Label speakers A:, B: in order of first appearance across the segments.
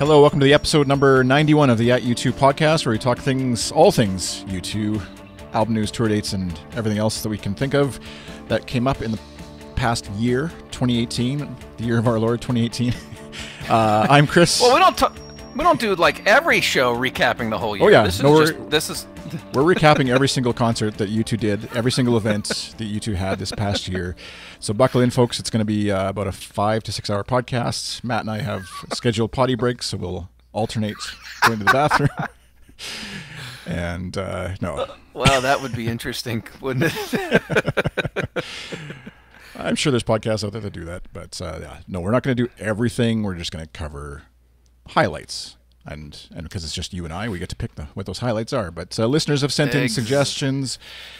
A: Hello, welcome to the episode number 91 of the At U2 podcast, where we talk all things U2, album news, tour dates, and everything else that we can think of that came up in the past year, 2018, the year of our Lord, 2018. I'm Chris.
B: Well, we don't do like every show recapping the whole year.
A: Oh yeah,
B: we're
A: recapping every single concert that U2 did, every single event that U2 had this past year. So buckle in, folks. It's going to be about a 5 to 6 hour podcast. Matt and I have scheduled potty breaks, so we'll alternate going to the bathroom. And no.
B: Well, that would be interesting, wouldn't it?
A: I'm sure there's podcasts out there that do that, but yeah, no, we're not going to do everything. We're just going to cover highlights. And because it's just you and I, we get to pick what those highlights are. But listeners have sent in suggestions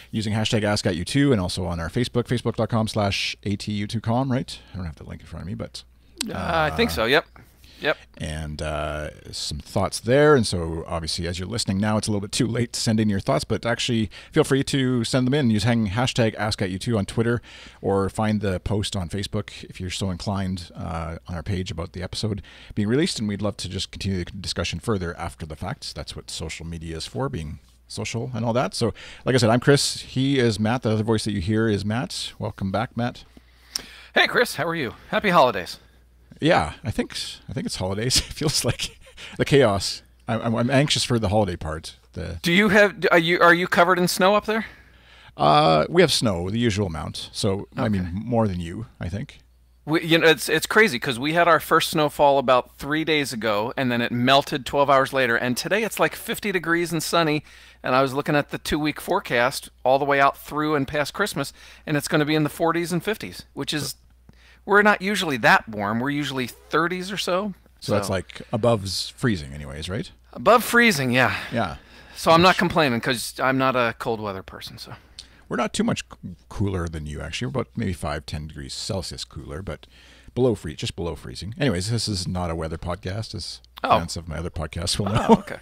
A: using hashtag AskAtU2 and also on our Facebook, facebook.com/ATU2com, right? I don't have the link in front of me, but...
B: I think so, yep.
A: And some thoughts there. And so obviously as you're listening now, it's a little bit too late to send in your thoughts, but actually feel free to send them in using hashtag AskAtU2 on Twitter, or find the post on Facebook if you're so inclined on our page about the episode being released. And we'd love to just continue the discussion further after the fact. That's what social media is for, being social and all that. So like I said, I'm Chris. He is Matt. The other voice that you hear is Matt. Welcome back, Matt.
B: Hey, Chris. How are you? Happy holidays.
A: Yeah, I think it's holidays. It feels like the chaos. I'm anxious for the holiday part.
B: Are you covered in snow up there?
A: We have snow, the usual amount. So okay. I mean, more than you, I think.
B: It's crazy because we had our first snowfall about 3 days ago, and then it melted 12 hours later. And today it's like 50 degrees and sunny. And I was looking at the 2-week forecast all the way out through and past Christmas, and it's going to be in the 40s and 50s, which is. We're not usually that warm. We're usually 30s or so.
A: So that's like above freezing anyways, right?
B: Above freezing, yeah.
A: Yeah.
B: So I'm not complaining because I'm not a cold weather person. So
A: we're not too much cooler than you, actually. We're about maybe 5-10 degrees Celsius cooler, but just below freezing. Anyways, this is not a weather podcast, as fans of my other podcasts will know.
B: Oh, okay.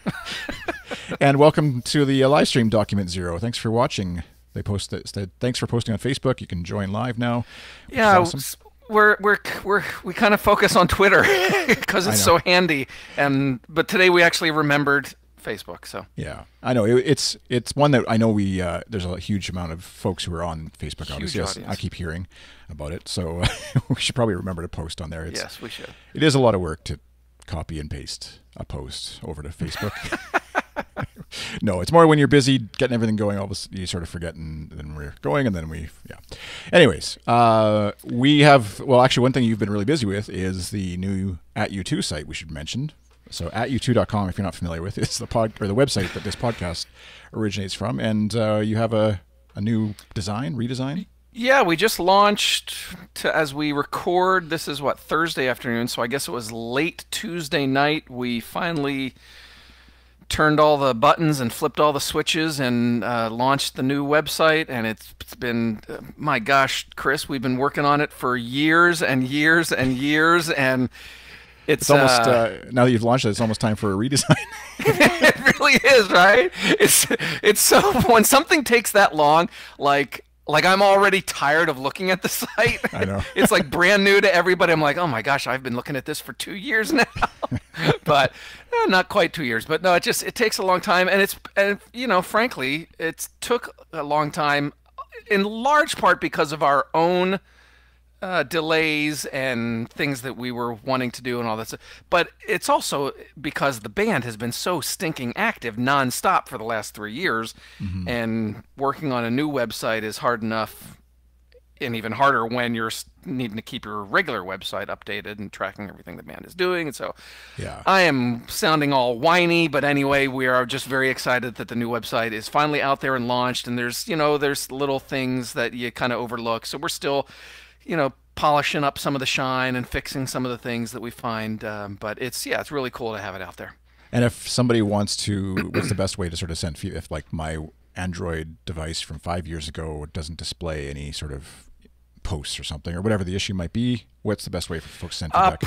A: And welcome to the live stream, Document Zero. Thanks for watching. They posted. Thanks for posting on Facebook. You can join live now.
B: Yeah.
A: Awesome.
B: We kind of focus on Twitter because it's so handy, but today we actually remembered Facebook. So
A: yeah, I know it's one that I know there's a huge amount of folks who are on Facebook.
B: Huge
A: obviously,
B: audience.
A: I keep hearing about it, so we should probably remember to post on there.
B: Yes, we should.
A: It is a lot of work to copy and paste a post over to Facebook. No, it's more when you're busy getting everything going, all of a sudden you sort of forget, and then we're going, and then Anyways, we have, actually one thing you've been really busy with is the new At U2 site we should mention. So atu2.com, if you're not familiar with, it's the website that this podcast originates from, and you have a new redesign?
B: Yeah, we just launched as we record. This is Thursday afternoon, so I guess it was late Tuesday night. We finally turned all the buttons and flipped all the switches and launched the new website, and it's been, my gosh, Chris, we've been working on it for years and years and years, and it's
A: almost now that you've launched it, it's almost time for a redesign.
B: It really is, right? It's so, when something takes that long, like I'm already tired of looking at the site.
A: I know.
B: It's like brand new to everybody. I'm like, oh my gosh, I've been looking at this for 2 years now. But not quite 2 years. But no, it takes a long time, and frankly, it took a long time, in large part because of our own delays and things that we were wanting to do and all that stuff. But it's also because the band has been so stinking active nonstop for the last 3 years, and working on a new website is hard enough, and even harder when you're needing to keep your regular website updated and tracking everything the band is doing. And so
A: yeah,
B: I am sounding all whiny, but anyway, we are just very excited that the new website is finally out there and launched, and there's little things that you kind of overlook. So we're still polishing up some of the shine and fixing some of the things that we find. But it's really cool to have it out there.
A: And if somebody wants to, what's the best way to sort of send feedback? If like my Android device from 5 years ago doesn't display any sort of posts or something, or whatever the issue might be, what's the best way for folks to send feedback?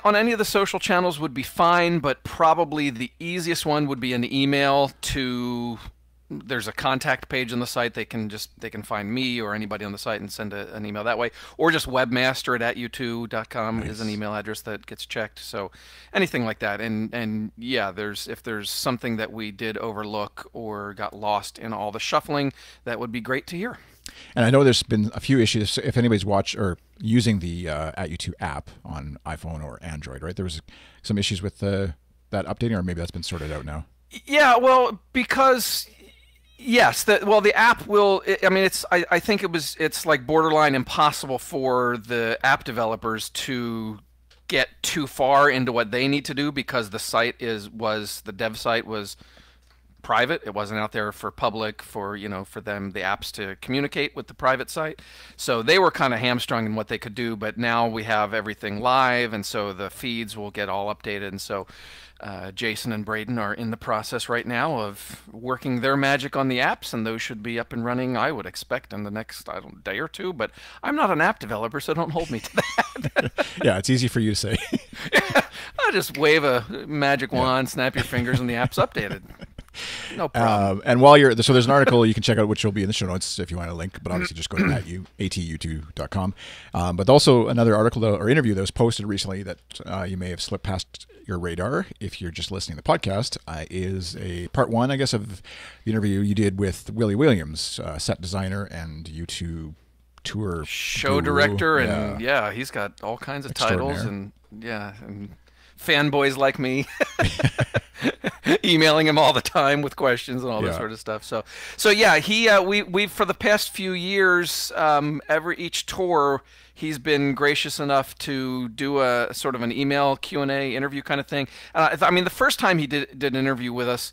B: On any of the social channels would be fine, but probably the easiest one would be an email to there's a contact page on the site. They can find me or anybody on the site and send an email that way, or just webmaster at u2.com is an email address that gets checked. So anything like that. And yeah, if there's something that we did overlook or got lost in all the shuffling, that would be great to hear.
A: And I know there's been a few issues. If anybody's watched or using the at U2 app on iPhone or Android, right? There was some issues with that updating, or maybe that's been sorted out now.
B: Yeah, well, because yes, the app will. I mean, I think it's like borderline impossible for the app developers to get too far into what they need to do, because the dev site was private. It wasn't out there for public, for them, the apps, to communicate with the private site. So they were kind of hamstrung in what they could do, but now we have everything live, and so the feeds will get all updated. And so Jason and Braden are in the process right now of working their magic on the apps, and those should be up and running, I would expect, in the next day or two. But I'm not an app developer, so don't hold me to that.
A: Yeah, it's easy for you to say.
B: I just wave a magic wand, snap your fingers, and the app's updated. No problem.
A: And while so there's an article you can check out, which will be in the show notes if you want a link, but obviously just go to atu2.com. But also another article or interview that was posted recently that you may have slipped past your radar if you're just listening to the podcast is a part one, I guess, of the interview you did with Willie Williams, set designer and U2 tour
B: show
A: guru.
B: Director, and yeah, he's got all kinds of titles, and and fanboys like me emailing him all the time with questions and all this sort of stuff. So yeah, we for the past few years, each tour, he's been gracious enough to do a sort of an email Q&A interview kind of thing. I mean, the first time he did an interview with us,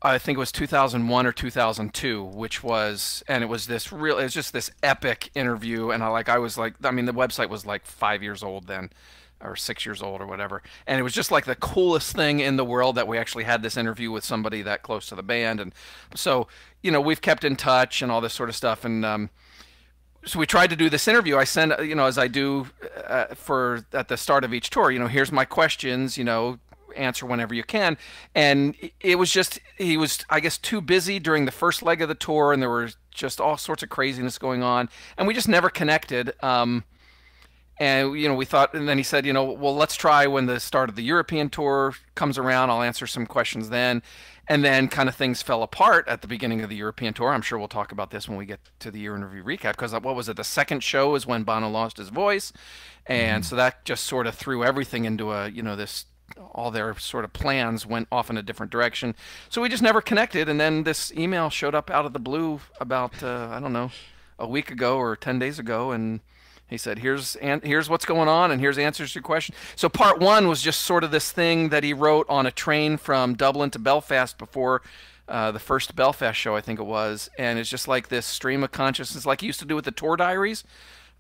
B: I think it was 2001 or 2002, it was just this epic interview. And I was like, I mean, the website was like 5 years old then, or 6 years old or whatever. And it was just like the coolest thing in the world that we actually had this interview with somebody that close to the band. And so, we've kept in touch and all this sort of stuff. And so we tried to do this interview. I sent, as I do at the start of each tour, here's my questions, answer whenever you can. And it was just, he was, I guess, too busy during the first leg of the tour, and there was just all sorts of craziness going on, and we just never connected. And we thought, and then he said, well, let's try when the start of the European tour comes around. I'll answer some questions then. And then kind of things fell apart at the beginning of the European tour. I'm sure we'll talk about this when we get to the year in review recap, because what was it? The second show is when Bono lost his voice, and so that just sort of threw everything into all their sort of plans went off in a different direction. So we just never connected. And then this email showed up out of the blue about I don't know, a week ago or 10 days ago, and he said, here's what's going on, and here's answers to your question. So part one was just sort of this thing that he wrote on a train from Dublin to Belfast before the first Belfast show, I think it was. And it's just like this stream of consciousness, like he used to do with the tour diaries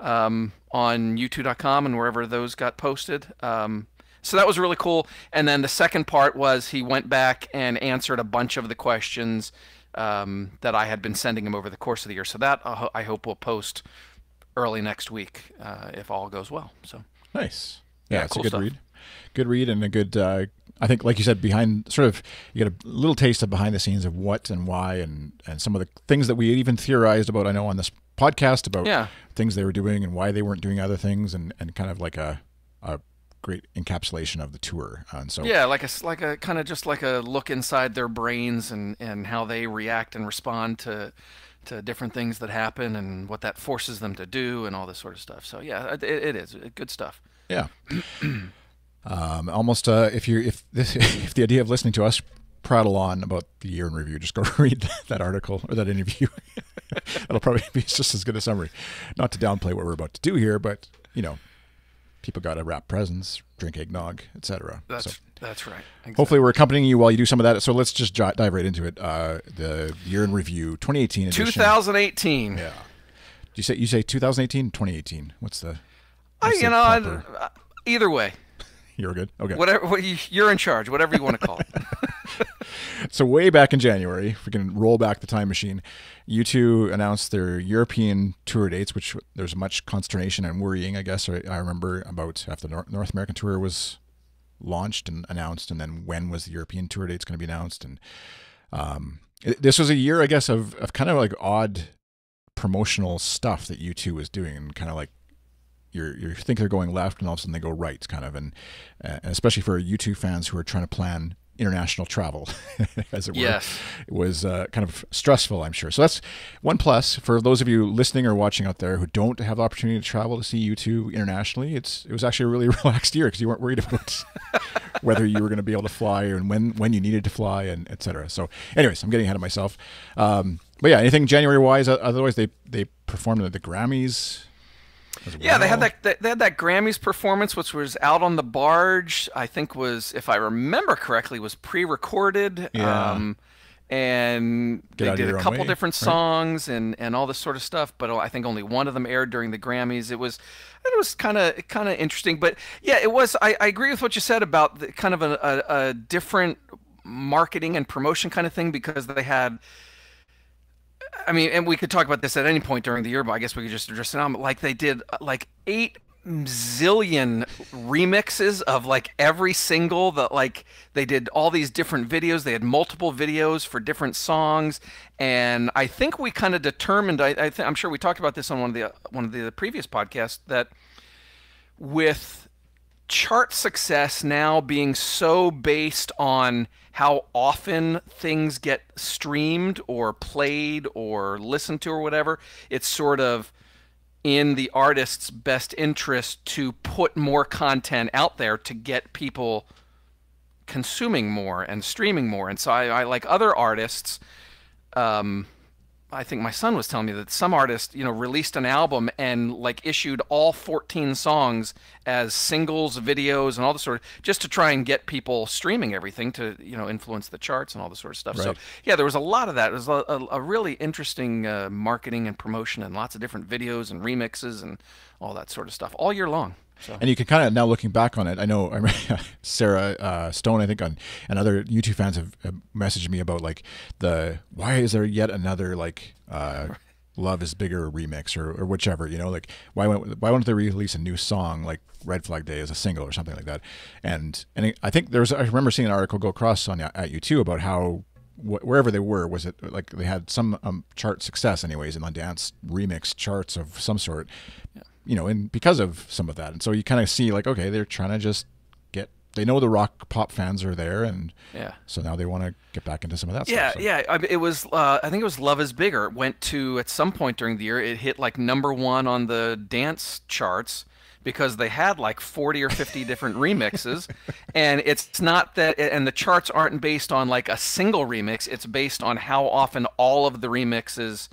B: on u2.com and wherever those got posted. So that was really cool. And then the second part was he went back and answered a bunch of the questions that I had been sending him over the course of the year. So that I hope we'll post early next week if all goes well. So
A: nice. Yeah, it's
B: cool
A: a good
B: stuff.
A: Good read, and a good I think, like you said, behind sort of, you get a little taste of behind the scenes of what and why, and some of the things that we even theorized about, I know, on this podcast, about things they were doing and why they weren't doing other things, and kind of like a great encapsulation of the tour. And so
B: like a kind of just like a look inside their brains and how they react and respond to different things that happen, and what that forces them to do, and all this sort of stuff. So yeah, it is good stuff.
A: Yeah. Almost if the idea of listening to us prattle on about the year in review, just go read that article or that interview. That'll probably be just as good a summary. Not to downplay what we're about to do here, but people got to wrap presents, drink eggnog, etc.
B: That's right. Exactly.
A: Hopefully we're accompanying you while you do some of that. So let's just dive right into it. The year in review, 2018 edition.
B: 2018.
A: Yeah. You say 2018, 2018. What's the?
B: Either way.
A: You're good. Okay.
B: Whatever, you're in charge. Whatever you want to call it.
A: So way back in January, if we can roll back the time machine, U2 announced their European tour dates, which there's much consternation and worrying, I guess. I remember about after the North American tour was launched and announced, and then when was the European tour dates going to be announced, and This was a year, I guess, of kind of like odd promotional stuff that U2 was doing, and kind of like you think they're going left, and all of a sudden they go right, kind of, and especially for U2 fans who are trying to plan international travel, as it were,
B: Yes.
A: it was kind of stressful, I'm sure. So that's one plus for those of you listening or watching out there who don't have the opportunity to travel to see U2 internationally. It was actually a really relaxed year because you weren't worried about whether you were going to be able to fly and when you needed to fly, and etc. So, anyways, I'm getting ahead of myself. But yeah, anything January wise? Otherwise, they performed at the Grammys.
B: Yeah, they had that Grammys performance, which was out on the barge. I think was, if I remember correctly, was pre-recorded.
A: Yeah.
B: And
A: Get
B: they
A: Out of
B: did a
A: Your Own
B: couple
A: Way,
B: different
A: right?
B: songs and all this sort of stuff. But I think only one of them aired during the Grammys. It was kind of interesting. But yeah, it was. I agree with what you said about kind of a different marketing and promotion kind of thing, because they had, I mean, and we could talk about this at any point during the year, but I guess we could just address it now. Like they did like 8 zillion remixes of like every single that, like they did all these different videos. They had multiple videos for different songs, and I think we kind of determined. I'm sure we talked about this on one of the previous podcasts, that with chart success now being so based on how often things get streamed or played or listened to or whatever, it's sort of in the artist's best interest to put more content out there to get people consuming more and streaming more. And so I like other artists. Um, I think my son was telling me that some artist, released an album and like issued all 14 songs as singles, videos, and all this sort of, just to try and get people streaming everything to, influence the charts and all this sort of stuff. So
A: Right.
B: yeah, there was a lot of that. It was a really interesting marketing and promotion, and lots of different videos and remixes and all that sort of stuff all year long. So
A: And you can kind of, now looking back on it, I know I remember Sarah Stone, I think, and other YouTube fans have messaged me about like why is there yet another like Love Is Bigger remix or whichever, like why won't they release a new song like Red Flag Day as a single or something like that? And I think I remember seeing an article go across at YouTube about how wherever they were, was it like they had some chart success anyways in the dance remix charts of some sort, and because of some of that. And so you kind of see like, okay, they're trying to just they know the rock pop fans are there, and
B: yeah.
A: so now they want to get back into some of that
B: Yeah,
A: stuff. So.
B: yeah. It was. I think it was "Love Is Bigger." It went to, at some point during the year, it hit like #1 on the dance charts because they had like 40 or 50 different remixes, and it's not that. And the charts aren't based on like a single remix. It's based on how often all of the remixes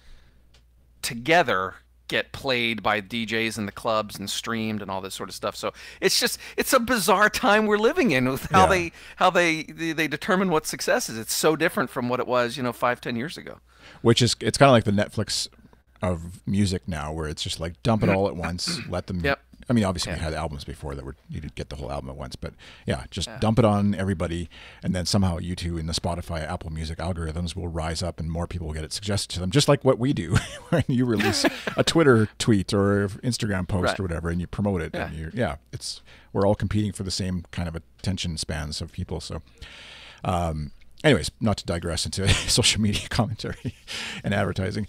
B: together get played by DJs in the clubs and streamed and all this sort of stuff. So it's a bizarre time we're living in with how
A: Yeah.
B: they determine what success is. It's so different from what it was, 5-10 years ago.
A: Which is, it's kind of like the Netflix of music now, where it's just like dump it all at once, let them.
B: Yep.
A: I mean, obviously we
B: Yeah.
A: had albums before that were you could get the whole album at once, but yeah, just
B: Yeah.
A: dump it on everybody, and then somehow YouTube in the Spotify, Apple Music algorithms will rise up, and more people will get it suggested to them, just like what we do when you release a Twitter tweet or Instagram post
B: Right.
A: or whatever, and you promote it,
B: Yeah.
A: and we're all competing for the same kind of attention spans of people. So. Anyways, not to digress into social media commentary and advertising.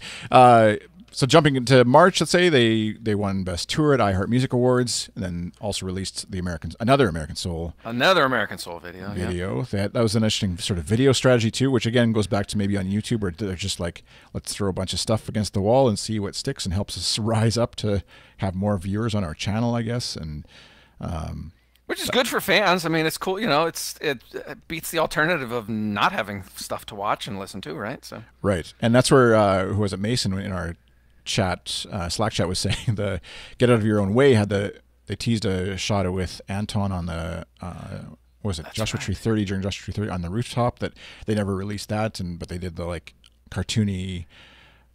A: So jumping into March, let's say they won Best Tour at iHeart Music Awards, and then also released another American Soul
B: Another American Soul video. Yeah.
A: video. That was an interesting sort of video strategy too, which again goes back to maybe on YouTube, where they're just like, let's throw a bunch of stuff against the wall and see what sticks and helps us rise up to have more viewers on our channel, I guess. And
B: Which is good for fans. I mean, it's cool. It beats the alternative of not having stuff to watch and listen to, right? So
A: right, and that's where who was it, Mason, in our chat, Slack chat, was saying the "Get Out of Your Own Way" they teased a shot with Anton on the what was it,
B: That's
A: Joshua
B: right.
A: Tree 30, during Joshua Tree 30 on the rooftop, that they never released that, but they did the like cartoony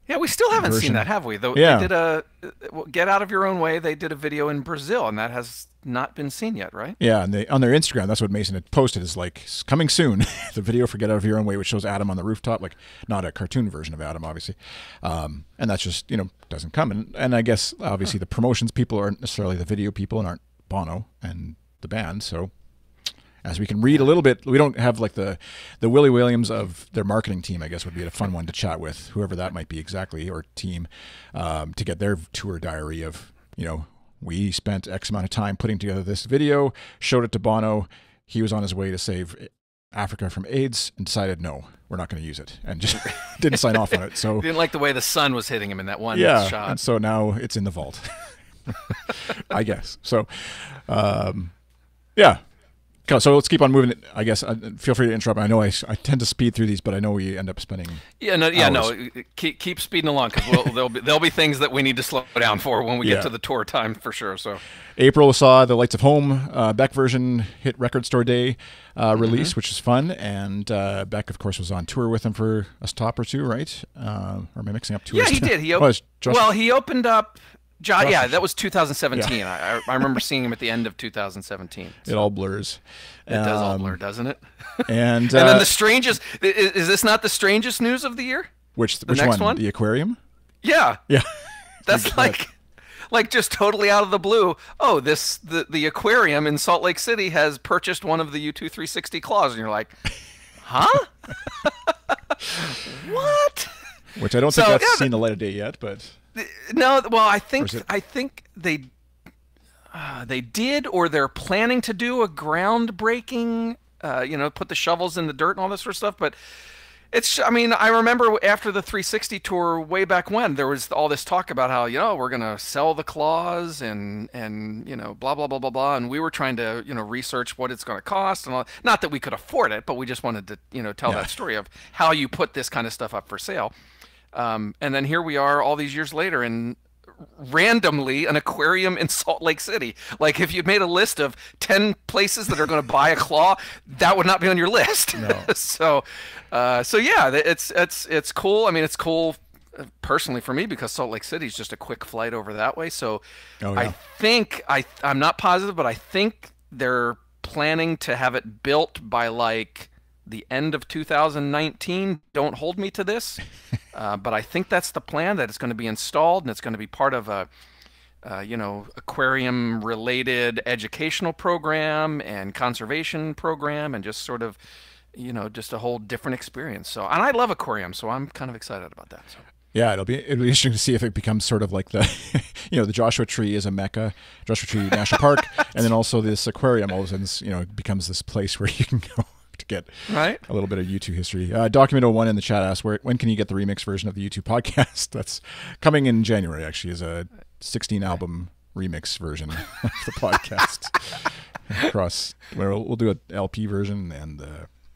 B: yeah, we still haven't seen
A: version.
B: that, have we? Though
A: Yeah.
B: they did "Get Out of Your Own Way." They did a video in Brazil, and that has not been seen yet, right?
A: Yeah, and on their Instagram, that's what Mason had posted, is like, coming soon, the video for "Get Out of Your Own Way," which shows Adam on the rooftop, like not a cartoon version of Adam, obviously. And that's just, doesn't come. And I guess, obviously, the promotions people aren't necessarily the video people and aren't Bono and the band. So, as we can read a little bit. We don't have like the Willie Williams of their marketing team, I guess would be a fun one to chat with, whoever that might be exactly, or team, to get their tour diary of, we spent X amount of time putting together this video, showed it to Bono. He was on his way to save Africa from AIDS and decided, no, we're not going to use it, and just didn't sign off on it. So
B: didn't like the way the sun was hitting him in that one shot.
A: And so now it's in the vault, I guess. So, yeah. So let's keep on moving. I guess feel free to interrupt. I know I tend to speed through these, but I know we end up spending.
B: Keep speeding along, because there'll be things that we need to slow down for when we get to the tour time for sure. So
A: April saw the Lights of Home Beck version hit Record Store Day release, which is fun, and Beck of course was on tour with him for a stop or two, right? Or am I mixing up tours?
B: Yeah, he did. He opened up. Yeah, that was 2017. Yeah. I remember seeing him at the end of 2017. So.
A: It all blurs.
B: It does all blur, doesn't it?
A: And
B: then the strangest, is this not the strangest news of the year?
A: Which next one? The aquarium?
B: Yeah.
A: Yeah.
B: That's like just totally out of the blue. Oh, the aquarium in Salt Lake City has purchased one of the U2 360 claws, and you're like, huh? What?
A: Which I don't think that's seen the light of day yet, but...
B: No, well, I think they did, or they're planning to do a groundbreaking, put the shovels in the dirt and all this sort of stuff. But I remember after the 360 tour way back when, there was all this talk about how, we're going to sell the claws and blah, blah, blah, blah, blah. And we were trying to, research what it's going to cost and all. Not that we could afford it, but we just wanted to, tell that story of how you put this kind of stuff up for sale. And then here we are all these years later, and randomly an aquarium in Salt Lake City. Like, if you'd made a list of 10 places that are going to buy a claw, that would not be on your list.
A: No.
B: So yeah, it's cool. I mean, it's cool personally for me because Salt Lake City is just a quick flight over that way. So I think I'm not positive, but I think they're planning to have it built by like the end of 2019. Don't hold me to this, but I think that's the plan, that it's going to be installed and it's going to be part of a aquarium related educational program and conservation program, and just sort of, just a whole different experience. So, and I love aquariums, so I'm kind of excited about that. So.
A: Yeah, it'll be interesting to see if it becomes sort of like the, the Joshua Tree is a mecca, Joshua Tree National Park, and then also this aquarium all of a sudden, becomes this place where you can go to get a little bit of U2 history. Document 01 in the chat asks, when can you get the remix version of the U2 podcast? That's coming in January, actually, as a 16 album remix version of the podcast. Across, we'll do an LP version and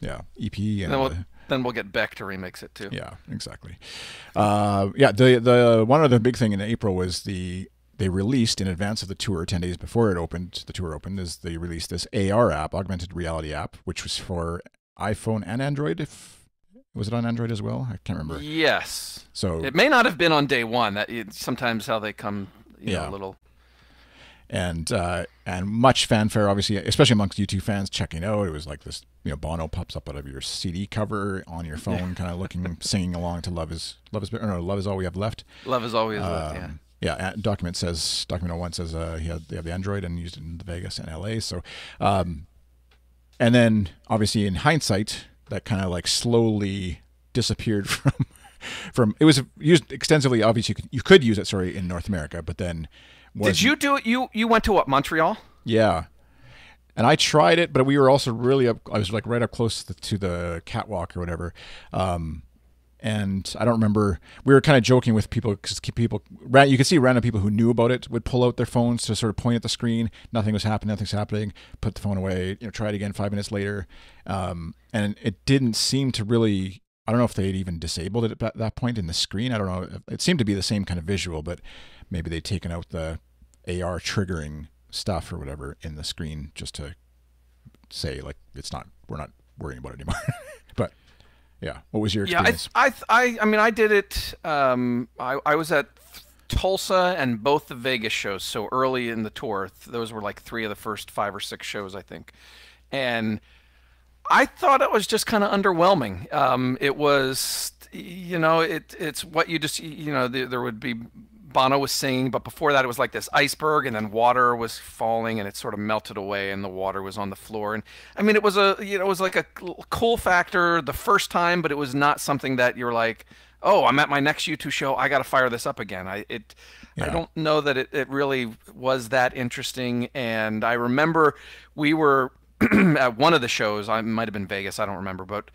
A: EP, and
B: then we'll get Beck to remix it too.
A: Yeah, exactly. The one other big thing in April was they released in advance of the tour, 10 days before the tour opened, is they released this AR app, augmented reality app, which was for iPhone and Android. Was it on Android as well? I can't remember.
B: Yes.
A: So
B: it may not have been on day one. Sometimes how they come, a little.
A: And much fanfare, obviously, especially amongst U2 fans checking out. It was like this, Bono pops up out of your CD cover on your phone, kind of looking, singing along to Love Is All We Have Left.
B: Love Is All We Have Left, yeah.
A: Yeah, Document 01 says they have the Android and used it in Vegas and LA. So, and then obviously in hindsight, that kind of like slowly disappeared from. It was used extensively. Obviously, you could use it. In North America, but then.
B: Did you do it? You went to what, Montreal?
A: Yeah, and I tried it, but we were also really up. I was like right up close to the catwalk or whatever. And I don't remember, we were kind of joking with people because you could see random people who knew about it would pull out their phones to sort of point at the screen. Nothing's happening, put the phone away, try it again 5 minutes later. And it didn't seem to really, I don't know if they'd even disabled it at that point in the screen. I don't know. It seemed to be the same kind of visual, but maybe they'd taken out the AR triggering stuff or whatever in the screen just to say like, we're not worrying about it anymore. But yeah, what was your experience?
B: I did it. I was at Tulsa and both the Vegas shows. So early in the tour, those were like 3 of the first 5 or 6 shows, I think. And I thought it was just kind of underwhelming. It was, it's what you just, there would be Bono was singing, but before that it was like this iceberg, and then water was falling, and it sort of melted away, and the water was on the floor. And I mean, it was it was like a cool factor the first time, but it was not something that you're like, oh, I'm at my next U2 show, I got to fire this up again. I
A: Yeah.
B: don't know that it really was that interesting. And I remember we were at one of the shows, I might have been Vegas, I don't remember, but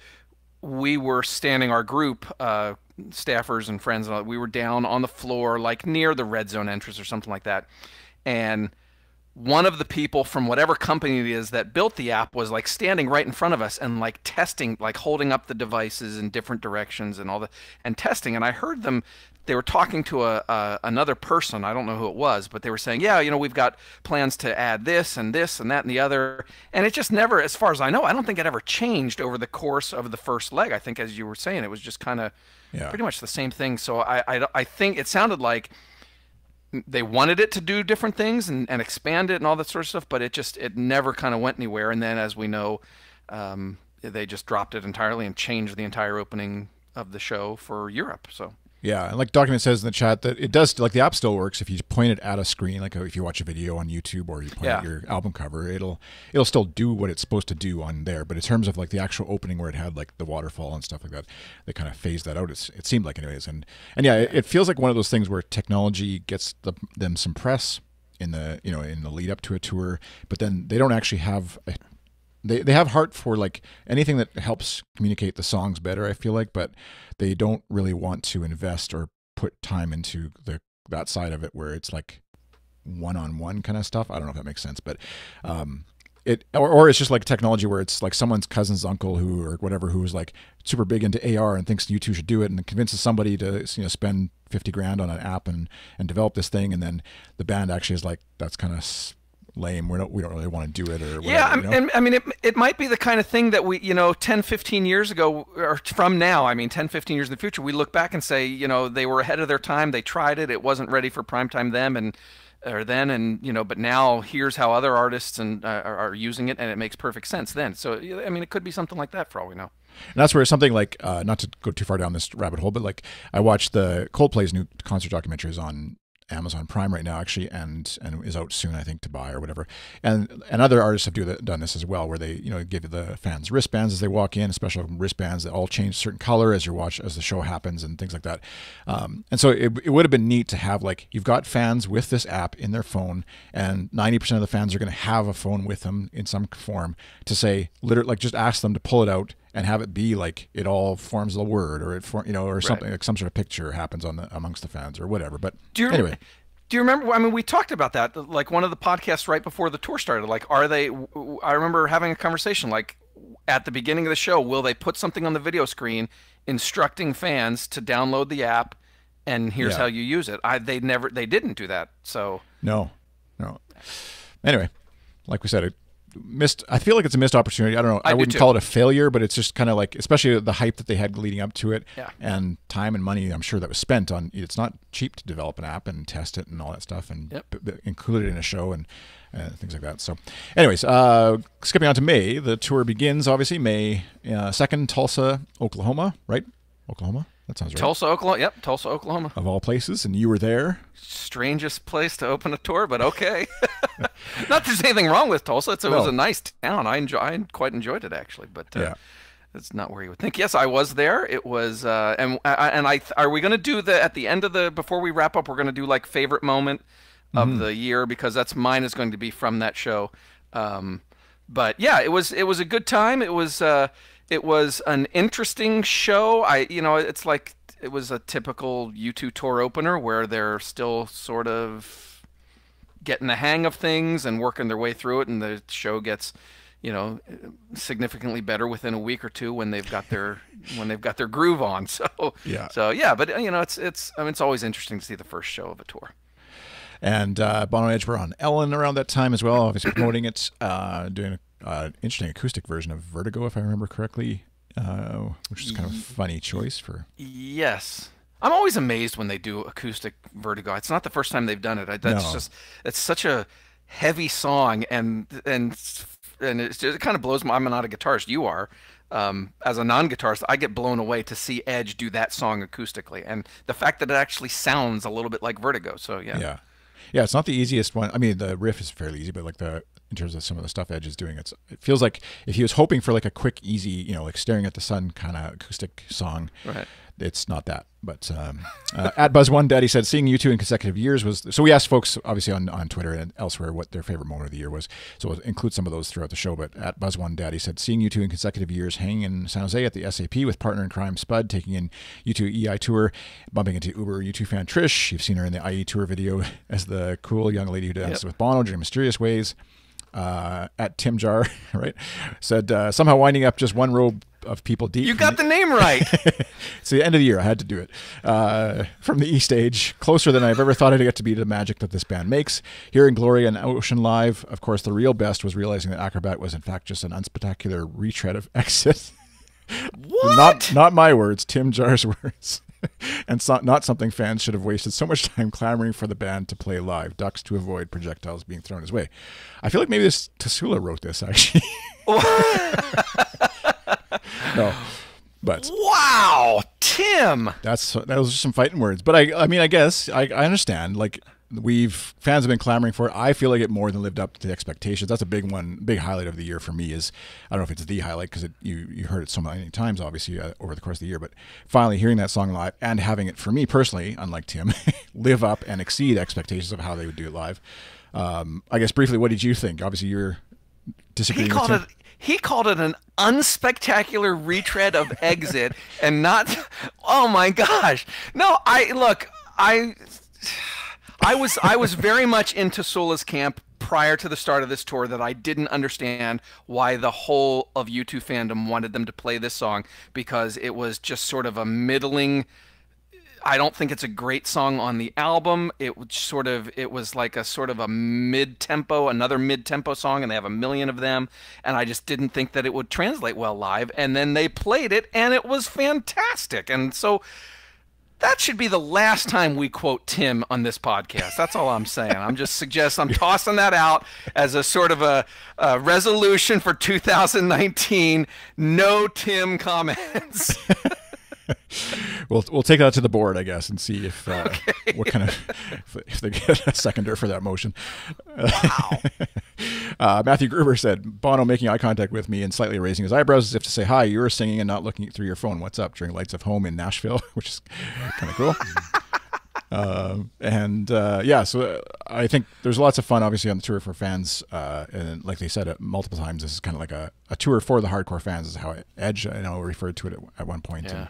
B: we were standing, our group, staffers and friends, and all, we were down on the floor, like near the red zone entrance or something like that. And one of the people from whatever company it is that built the app was like standing right in front of us and like testing, like holding up the devices in different directions and all the and testing. And I heard them. They were talking to another person. I don't know who it was, but they were saying, "Yeah, we've got plans to add this and this and that and the other." And it just never, as far as I know, I don't think it ever changed over the course of the first leg. I think, as you were saying, it was just kind of
A: Yeah.
B: pretty much the same thing. So I think it sounded like they wanted it to do different things and expand it and all that sort of stuff, but it never kind of went anywhere. And then, as we know, they just dropped it entirely and changed the entire opening of the show for Europe. So
A: Yeah, and like Document says in the chat that it does, like the app still works if you point it at a screen, like if you watch a video on YouTube or you point
B: yeah,
A: at your album cover, it'll still do what it's supposed to do on there. But in terms of like the actual opening where it had like the waterfall and stuff like that, they kind of phased that out. It seemed like anyways, and yeah, it feels like one of those things where technology gets them some press in the in the lead up to a tour, but then they don't actually have they have heart for like anything that helps communicate the songs better, I feel like, but they don't really want to invest or put time into that side of it where it's like one-on-one kind of stuff. I don't know if that makes sense, but or it's just like technology where it's like someone's cousin's uncle who or whatever who's like super big into AR and thinks U2 should do it and convinces somebody to spend 50 grand on an app and develop this thing, and then the band actually is like, that's kind of lame. We don't really want to do it or whatever.
B: yeah. And I mean, it might be the kind of thing that we 10, 15 years ago, or from now, I mean 10, 15 years in the future, we look back and say, they were ahead of their time, they tried it, it wasn't ready for prime time then, and but now here's how other artists are using it, and it makes perfect sense then. So I mean, it could be something like that for all we know.
A: And that's where something like, not to go too far down this rabbit hole, but like I watched the Coldplay's new concert documentaries on Amazon Prime right now, actually, and is out soon, I think, to buy or whatever. And other artists have done this as well, where they give the fans wristbands as they walk in, special wristbands that all change a certain color as the show happens and things like that. And so it would have been neat to have, like, you've got fans with this app in their phone, and 90% of the fans are going to have a phone with them in some form to say, literally, like, just ask them to pull it out and have it be like it all forms a word, or or something, right, like some sort of picture happens amongst the fans or whatever. But anyway.
B: Do you remember? I mean, we talked about that, like one of the podcasts right before the tour started. Like, are they? I remember having a conversation, like at the beginning of the show, will they put something on the video screen instructing fans to download the app, and here's how you use it? They didn't do that. So
A: no. Anyway, like we said, I feel like it's a missed opportunity. I don't know. I wouldn't call it a failure, but it's just kind of like, especially the hype that they had leading up to it, and time and money, I'm sure, that was spent on. It's not cheap to develop an app and test it and all that stuff, and include it in a show and things like that. So, anyways, skipping on to May, the tour begins obviously May 2nd, Tulsa, Oklahoma, right? Oklahoma. That sounds right.
B: Tulsa, Oklahoma. Yep, Tulsa, Oklahoma.
A: Of all places, and you were there.
B: Strangest place to open a tour, but okay. Not that there's anything wrong with Tulsa. It was a nice town. I quite enjoyed it, actually, but it's not where you would think. Yes, I was there. It was, and are we going to do at the end of before we wrap up, we're going to do like favorite moment of the year, because mine is going to be from that show. But yeah, it was a good time. It was an interesting show. It's like, it was a typical U2 tour opener where they're still sort of getting the hang of things and working their way through it, and the show gets, significantly better within a week or two when they've got their groove on. So yeah, but it's always interesting to see the first show of a tour.
A: And Bono and Edge were on Ellen around that time as well, obviously promoting it, doing an interesting acoustic version of Vertigo, if I remember correctly, which is kind of a funny choice for.
B: Yes. I'm always amazed when they do acoustic Vertigo. It's not the first time they've done it. It's such a heavy song, and it kind of blows my. I'm not a guitarist, you are, as a non-guitarist, I get blown away to see Edge do that song acoustically, and the fact that it actually sounds a little bit like Vertigo. So yeah.
A: Yeah. Yeah, it's not the easiest one. I mean, the riff is fairly easy, but like in terms of some of the stuff Edge is doing, it feels like if he was hoping for like a quick, easy, like staring at the sun kind of acoustic song,
B: Right.
A: it's not that. But at Buzz1Daddy said, seeing U2 in consecutive years was. So we asked folks, obviously, on Twitter and elsewhere what their favorite moment of the year was. So we'll include some of those throughout the show. But at Buzz1Daddy said, seeing U2 in consecutive years, hanging in San Jose at the SAP with partner in crime Spud, taking in U2 EI Tour, bumping into Uber U2 fan Trish. You've seen her in the IE Tour video as the cool young lady who dances with Bono in mysterious ways. At Tim Jar, right, said somehow winding up just one row of people deep.
B: You got the name right.
A: It's the end of the year. I had to do it. From the E stage, closer than I've ever thought I'd get to be the magic that this band makes. Hearing Gloria and Ocean live, of course, the real best was realizing that Acrobat was in fact just an unspectacular retread of Exit.
B: What?
A: Not my words, Tim Jar's words. And not something fans should have wasted so much time clamoring for the band to play live, ducks to avoid projectiles being thrown his way. I feel like maybe Tasula wrote this, actually. No, but
B: wow, Tim.
A: those are some fighting words. But I mean, I guess I understand. Like fans have been clamoring for it. I feel like it more than lived up to the expectations. That's a big highlight of the year for me. Is I don't know if it's the highlight because you heard it so many times, obviously over the course of the year. But finally hearing that song live and having it for me personally, unlike Tim, live up and exceed expectations of how they would do it live. I guess briefly, what did you think? Obviously, you're disagreeing with Tim.
B: He called it an unspectacular retread of Exit, and not. Oh my gosh! No, I was very much into Sula's camp prior to the start of this tour, that I didn't understand why the whole of U2 fandom wanted them to play this song, because it was just sort of a middling. I don't think it's a great song on the album. It was like a sort of a another mid-tempo song, and they have a million of them, and I just didn't think that it would translate well live. And then they played it, and it was fantastic. And so that should be the last time we quote Tim on this podcast. That's all I'm saying. I'm tossing that out as a sort of a resolution for 2019. No Tim comments.
A: We'll take that to the board, I guess, and see if what kind of if they get a seconder for that motion.
B: Wow.
A: Matthew Gruber said, Bono making eye contact with me and slightly raising his eyebrows as if to say, hi, you were singing and not looking through your phone. What's up? During Lights of Home in Nashville, which is kind of cool. So I think there's lots of fun, obviously, on the tour for fans. And like they said multiple times, this is kind of like a tour for the hardcore fans, is how Edge, referred to it at one point.
B: Yeah.
A: And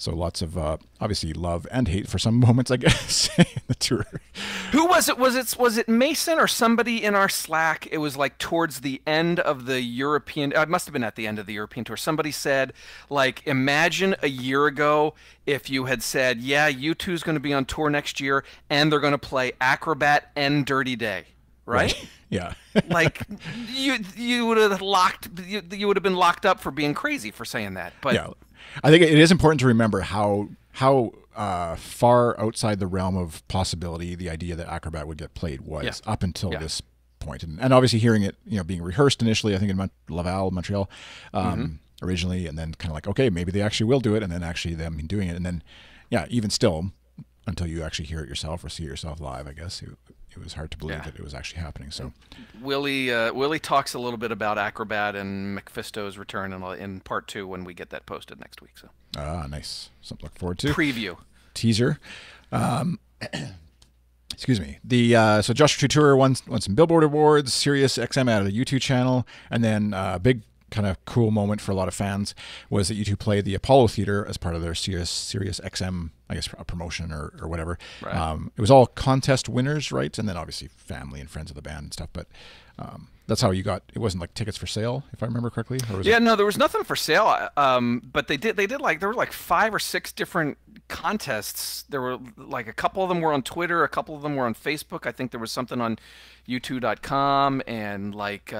A: so lots of, obviously, love and hate for some moments, I guess, in the tour.
B: Who was it? Was it Mason or somebody in our Slack? It was like towards the end of the European. It must have been at the end of the European tour. Somebody said, like, imagine a year ago if you had said, yeah, U2's going to be on tour next year, and they're going to play Acrobat and Dirty Day, right?
A: Yeah.
B: Like you would have been locked up for being crazy for saying that. But
A: yeah, I think it is important to remember how far outside the realm of possibility the idea that Acrobat would get played was up until this point. And obviously hearing it, being rehearsed initially, I think in Laval, Montreal, originally, and then kind of like, okay, maybe they actually will do it, and then actually them doing it. And then, even still, until you actually hear it yourself or see it yourself live, I guess it was hard to believe that it was actually happening. So
B: Willie talks a little bit about Acrobat and McFisto's return in part 2 when we get that posted next week. So
A: nice, something to look forward to.
B: Preview
A: teaser. Excuse me. So Joshua Tree Tour won some Billboard awards. Sirius XM added a YouTube channel, and then big kind of cool moment for a lot of fans was that U2 played the Apollo Theater as part of their Sirius XM, I guess, a promotion or whatever.
B: Right.
A: It was all contest winners, right? And then obviously family and friends of the band and stuff. But that's how you got. It wasn't like tickets for sale, if I remember correctly. Or was
B: no, there was nothing for sale. But they did like there were like 5 or 6 different contests. There were like a couple of them were on Twitter, a couple of them were on Facebook. I think there was something on U2.com and like.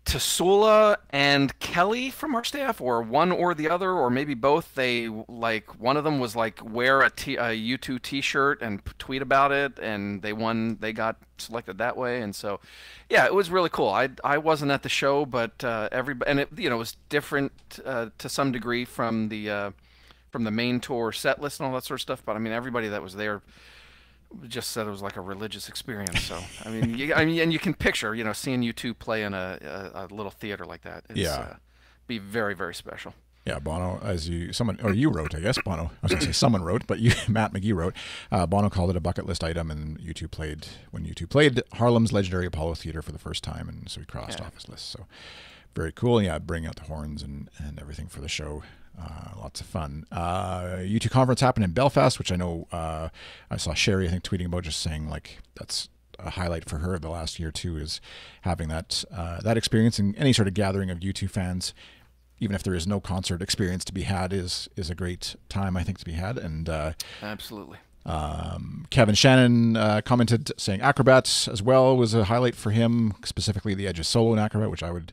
B: Tasula and Kelly from our staff, or one or the other, or maybe both. They like one of them was like wear a U2 T-shirt and tweet about it, and they won. They got selected that way, and so yeah, it was really cool. I wasn't at the show, but everybody, and it was different to some degree from the main tour set list and all that sort of stuff. But I mean, everybody that was there just said it was like a religious experience. So I mean, and you can picture, seeing you two play in a little theater like that. It's,
A: Yeah.
B: Be very, very special.
A: Yeah, Bono, you wrote, I guess, Bono. I was going to say someone wrote, but Matt McGee wrote. Bono called it a bucket list item, and when U2 played Harlem's legendary Apollo Theater for the first time, and so he crossed off his list. So very cool. Yeah, bring out the horns and everything for the show. Lots of fun. U2 conference happened in Belfast, which I know I saw Sherry, I think, tweeting about, just saying like that's a highlight for her of the last year too, is having that experience, and any sort of gathering of U2 fans, even if there is no concert experience to be had, is a great time, I think, to be had. And
B: Absolutely.
A: Kevin Shannon commented saying Acrobats as well was a highlight for him, specifically the Edge's solo in Acrobat, which I would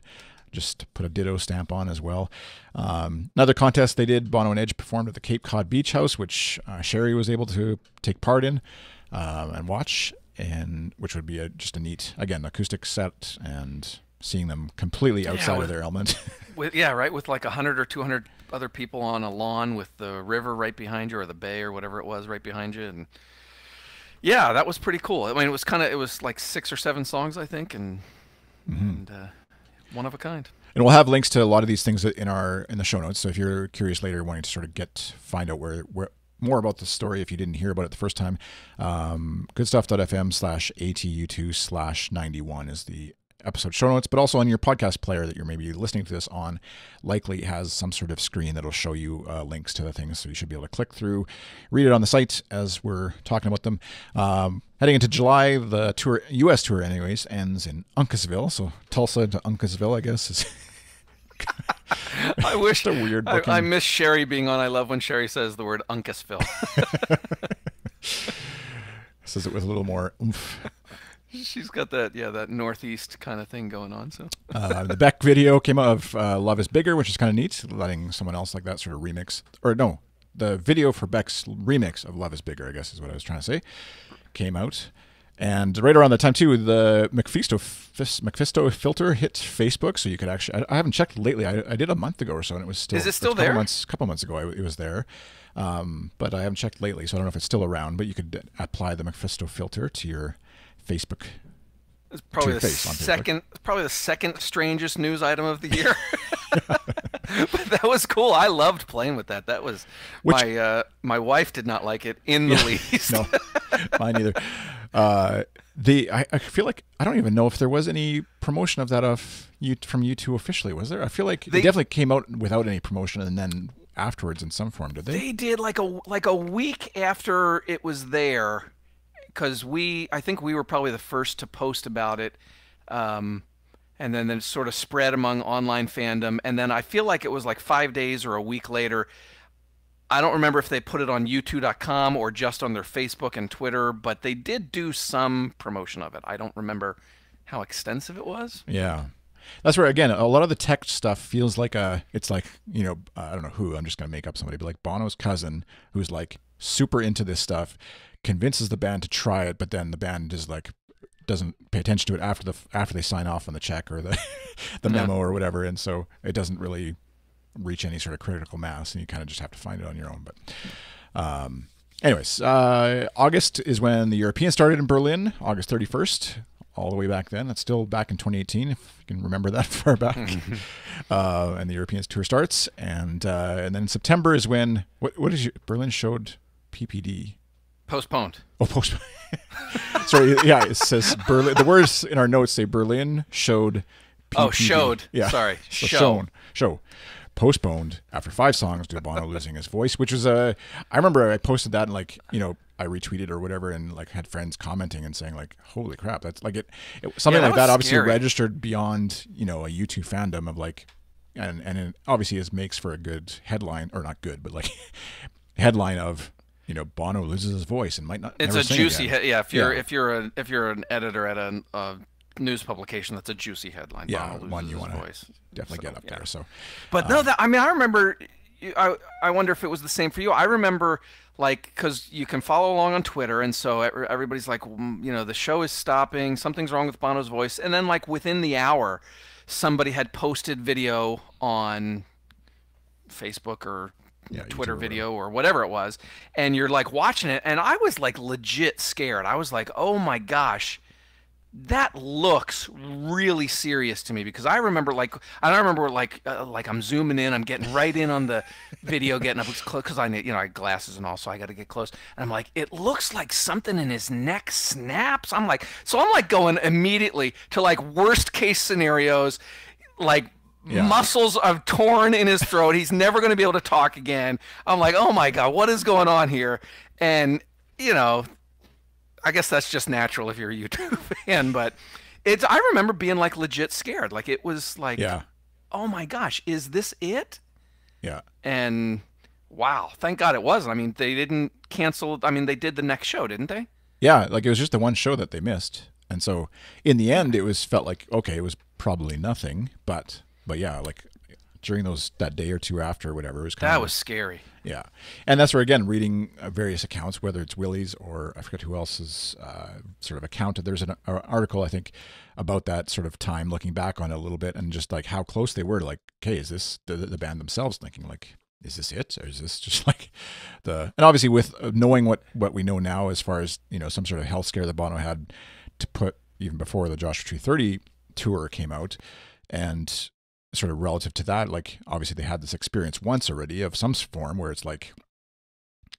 A: just put a ditto stamp on as well. Another contest they did, Bono and Edge performed at the Cape Cod Beach House, which Sherry was able to take part in and watch, and which would be just a neat, again, acoustic set, and seeing them completely outside of their element.
B: With like 100 or 200 other people on a lawn with the river right behind you, or the bay or whatever it was right behind you, and yeah, that was pretty cool. I mean, it was like 6 or 7 songs, I think, and one of a kind.
A: And we'll have links to a lot of these things in the show notes. So if you're curious later, wanting to sort of find out where more about the story, if you didn't hear about it the first time, goodstuff.fm/ATU2/91 is the episode show notes, but also on your podcast player that you're maybe listening to this on, likely has some sort of screen that'll show you links to the things, so you should be able to click through, read it on the site as we're talking about them. Heading into July, the tour, U.S. tour anyways, ends in Uncasville, so Tulsa to Uncasville, I guess, is
B: I wish
A: a weird booking.
B: I miss Sherry being on. I love when Sherry says the word Uncasville.
A: Says it with a little more oomph.
B: She's got that northeast kind of thing going on. So
A: the Beck video came out of Love is Bigger, which is kind of neat, letting someone else like that sort of remix. Or no, the video for Beck's remix of Love is Bigger, I guess is what I was trying to say, came out. And right around that time too, the Mephisto filter hit Facebook, so you could actually, I haven't checked lately, I did a month ago or so, and it was still,
B: is it still there?
A: A couple months ago it was there, but I haven't checked lately, so I don't know if it's still around, but you could apply the Mephisto filter to your Facebook.
B: It's probably the second strangest news item of the year. But that was cool. I loved playing with that. That was my wife did not like it in the least.
A: No, mine either. I feel like I don't even know if there was any promotion of that from U2 officially. Was there? I feel like they definitely came out without any promotion, and then afterwards in some form. Did they?
B: They did like a week after it was there. Because I think we were probably the first to post about it, and then it sort of spread among online fandom, and then I feel like it was like 5 days or a week later. I don't remember if they put it on U2.com or just on their Facebook and Twitter, but they did do some promotion of it. I don't remember how extensive it was.
A: Yeah. That's where, again, a lot of the tech stuff feels like it's like, I don't know who, I'm just going to make up somebody, but like Bono's cousin, who's like super into this stuff, convinces the band to try it, but then the band is like doesn't pay attention to it after they sign off on the check or the memo or whatever, and so it doesn't really reach any sort of critical mass, and you kind of just have to find it on your own. But anyways, August is when the European started in Berlin, August 31st, all the way back then. That's still back in 2018, if you can remember that far back. And the Europeans tour starts, and then in September is when Berlin showed PPD.
B: Postponed.
A: Oh, postponed. Sorry, yeah, it says Berlin. The words in our notes say Berlin showed PPD.
B: Oh, showed.
A: Yeah.
B: Sorry.
A: So show. Postponed after 5 songs due to Bono losing his voice, which was I remember I posted that and I retweeted or whatever, and like had friends commenting and saying like, holy crap, that's like something like that obviously scary. Registered beyond, a U2 fandom of like, and it obviously makes for a good headline, or not good, but like headline of, Bono loses his voice and might not.
B: It's
A: never
B: a
A: sing
B: juicy
A: again.
B: if you're an editor at a news publication that's a juicy headline.
A: Yeah,
B: Bono
A: one
B: loses
A: you
B: his
A: want to
B: voice.
A: definitely
B: So,
A: get up
B: yeah.
A: there. So,
B: But no, that I mean, I remember. I wonder if it was the same for you. I remember, like, because you can follow along on Twitter, and so everybody's like, the show is stopping, something's wrong with Bono's voice, and then like within the hour, somebody had posted video on Facebook or
A: yeah,
B: Twitter
A: YouTube or
B: video or whatever it was, and you're like watching it, and I was like legit scared. I was like, oh my gosh, that looks really serious to me because I remember like I'm zooming in, I'm getting right in on the video, getting up close because I need, I have glasses and all, so I got to get close. And I'm like, it looks like something in his neck snaps. I'm like going immediately to like worst case scenarios, like
A: Yeah.
B: muscles are torn in his throat. He's never going to be able to talk again. I'm like, oh my God, what is going on here? And I guess that's just natural if you're a YouTube fan, but I remember being like legit scared. Like it was like,
A: Yeah.
B: oh my gosh, is this it?
A: Yeah.
B: And wow, thank God it wasn't. I mean, they didn't cancel. I mean, they did the next show, didn't they?
A: Yeah, like it was just the one show that they missed. And so in the end it felt like, okay, it was probably nothing, but yeah, like during that day or two after or whatever, it was kind
B: That
A: of,
B: was scary.
A: yeah. And that's where, again, reading various accounts, whether it's Willie's or I forget who else's sort of account. There's an article, I think, about that sort of time, looking back on it a little bit and just like how close they were to like, okay, is this the band themselves thinking like, is this it? Or is this just like and obviously with knowing what we know now as far as, some sort of health scare that Bono had to put even before the Joshua Tree 30 tour came out, and sort of relative to that, like obviously they had this experience once already of some form where it's like,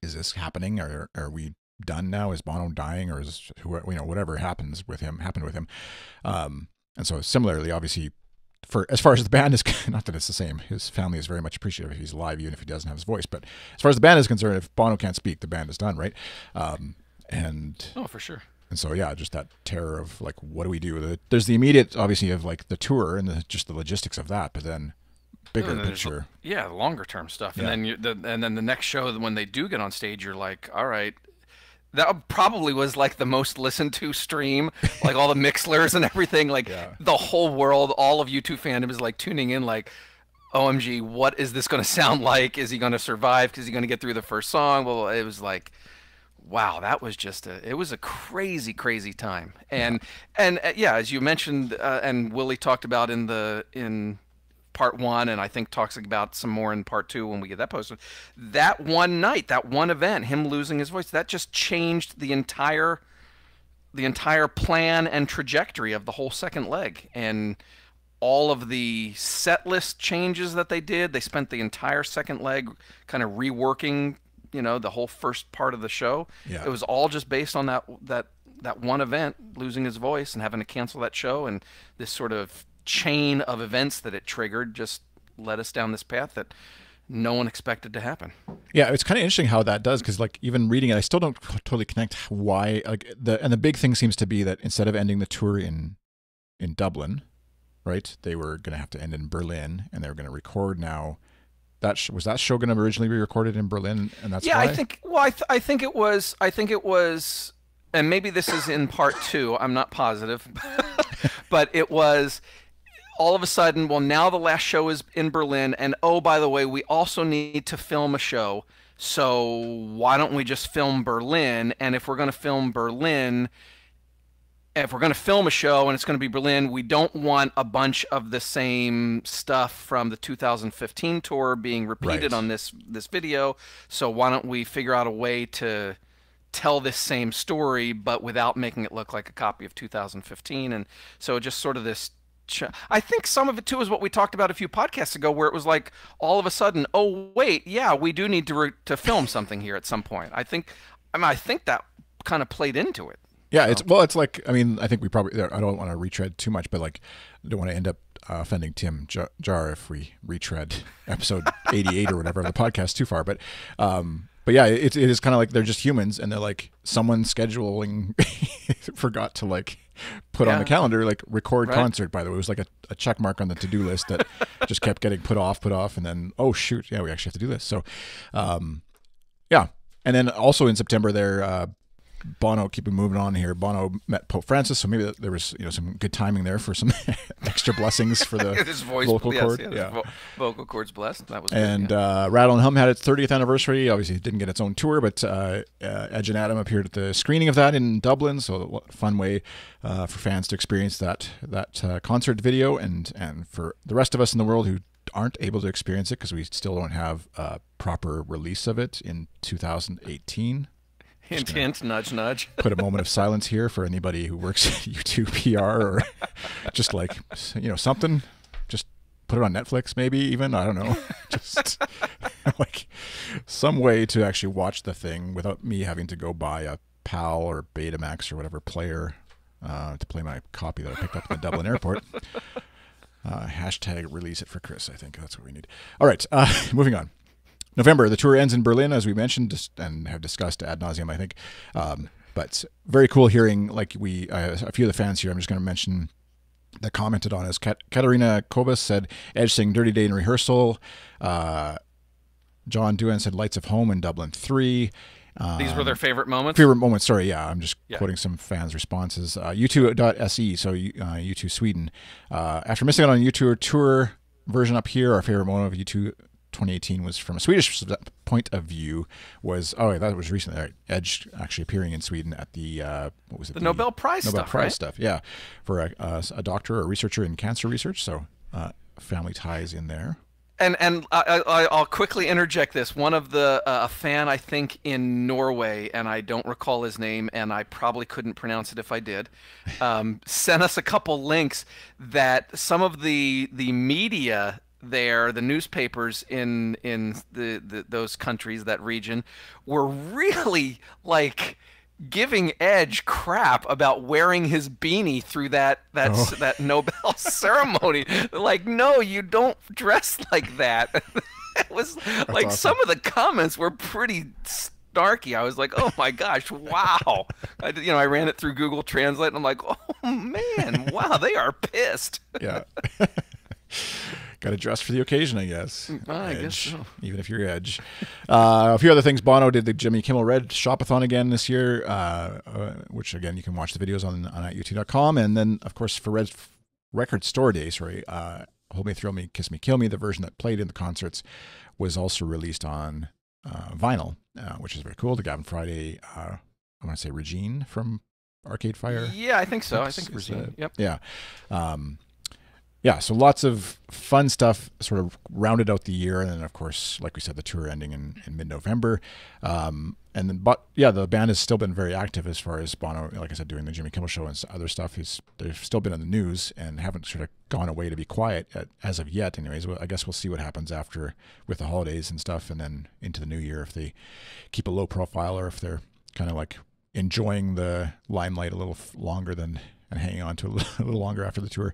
A: is this happening, or are we done now? Is Bono dying, or is whatever happened with him? And so similarly, obviously, for as far as the band is, not that it's the same. His family is very much appreciative if he's alive, even if he doesn't have his voice. But as far as the band is concerned, if Bono can't speak, the band is done, right? And
B: Oh, for sure.
A: and so, yeah, just that terror of like, what do we do? There's the immediate, obviously, of like the tour and just the logistics of that, but then bigger
B: And then
A: picture.
B: Yeah, longer term stuff.
A: Yeah.
B: And then the next show, when they do get on stage, you're like, all right. That probably was like the most listened to stream, like all the Mixlers and everything. Like
A: Yeah.
B: the whole world, all of U2 fandom is like tuning in, like, OMG, what is this going to sound like? Is he going to survive? Is he going to get through the first song? Well, it was like, wow, that was it was a crazy, crazy time. And yeah, as you mentioned, and Willie talked about in part one, and I think talks about some more in part two when we get that posted. That one night, that one event, him losing his voice, that just changed the entire plan and trajectory of the whole second leg. And all of the set list changes that they did, they spent the entire second leg kind of reworking, the whole first part of the show.
A: Yeah.
B: It was all just based on that one event, losing his voice and having to cancel that show, and this sort of chain of events that it triggered just led us down this path that no one expected to happen.
A: Yeah, it's kind of interesting how that does, because like even reading it, I still don't totally connect why. Like the big thing seems to be that instead of ending the tour in Dublin, right, they were going to have to end in Berlin, and they were going to record now. Was that show going to originally be recorded in Berlin, and that's
B: Yeah,
A: why?
B: I think. Well, I think it was. I think it was, and maybe this is in part two. I'm not positive, but it was. All of a sudden, well, now the last show is in Berlin, and oh, by the way, we also need to film a show. So why don't we just film Berlin? And if we're going to film Berlin, if we're going to film a show and it's going to be Berlin, we don't want a bunch of the same stuff from the 2015 tour being repeated
A: Right.
B: on this video. So why don't we figure out a way to tell this same story, but without making it look like a copy of 2015? And so just sort of this. I think some of it too is what we talked about a few podcasts ago, where it was like all of a sudden, oh wait, yeah, we do need to film something here at some point. I think that kind of played into it.
A: Yeah, it's like, I mean, I think we probably, I don't want to retread too much, but like, I don't want to end up offending Tim Jar if we retread episode 88 or whatever of the podcast too far. But yeah, it is kind of like they're just humans, and they're like, someone scheduling forgot to like put on the calendar, like record concert, by the way. It was like a check mark on the to-do list that just kept getting put off, and then, oh shoot, yeah, we actually have to do this. So, yeah. And then also in September there, Bono, keeping moving on here. Bono met Pope Francis, so maybe there was some good timing there for some extra blessings for the
B: his voice,
A: vocal cord.
B: Vocal cords blessed. That was
A: and
B: good, yeah.
A: Rattle and Hum had its 30th anniversary. Obviously, it didn't get its own tour, but Edge and Adam appeared at the screening of that in Dublin. So a fun way for fans to experience that concert video, and for the rest of us in the world who aren't able to experience it because we still don't have a proper release of it in 2018.
B: Hint, hint, nudge, nudge.
A: Put a moment of silence here for anybody who works at U2 PR or just like, something. Just put it on Netflix, maybe even. I don't know. Just like some way to actually watch the thing without me having to go buy a PAL or Betamax or whatever player to play my copy that I picked up at the Dublin airport. Hashtag release it for Chris. I think that's what we need. All right, moving on. November, the tour ends in Berlin, as we mentioned and have discussed ad nauseum, I think. But very cool hearing, like a few of the fans here, I'm just going to mention that commented on us. Katarina Kobus said, Edge sang Dirty Day in rehearsal. John Duan said Lights of Home in Dublin 3.
B: These were their favorite moments?
A: Favorite moments, sorry, yeah. I'm just quoting some fans' responses. U2.se, so U2 Sweden. After missing out on U2 tour version up here, our favorite moment of U2 2018 was from a Swedish point of view that was recently, right? Edge actually appearing in Sweden at the what was it?
B: The Nobel Prize
A: stuff, yeah, for a doctor or a researcher in cancer research. So family ties in there.
B: And I'll quickly interject this. One of a fan, I think, in Norway, and I don't recall his name, and I probably couldn't pronounce it if I did, sent us a couple links that some of the media there, the newspapers in those countries, that region, were really like giving Edge crap about wearing his beanie through that Nobel ceremony. Like, no, you don't dress like that. It was That's like awesome. Some of the comments were pretty snarky. I was like, oh my gosh, wow. I ran it through Google Translate and I'm like, oh man, wow, they are pissed.
A: Yeah. Got to dress for the occasion, I guess.
B: I guess so.
A: Even if you're Edge. A few other things. Bono did the Jimmy Kimmel Red Shopathon again this year, which, again, you can watch the videos on at ut.com. And then, of course, for Record Store Day, Hold Me, Thrill Me, Kiss Me, Kill Me, the version that played in the concerts, was also released on vinyl, which is very cool. The Gavin Friday, I want to say Regine from Arcade Fire.
B: Yeah, I think so. I think Regine. Yep.
A: Yeah. Yeah, so lots of fun stuff sort of rounded out the year. And then, of course, like we said, the tour ending in mid-November. The band has still been very active as far as Bono, like I said, doing the Jimmy Kimmel Show and other stuff. They've still been in the news and haven't sort of gone away to be quiet as of yet. Anyways, I guess we'll see what happens with the holidays and stuff, and then into the new year if they keep a low profile or if they're kind of like enjoying the limelight a little longer and hanging on to a little longer after the tour.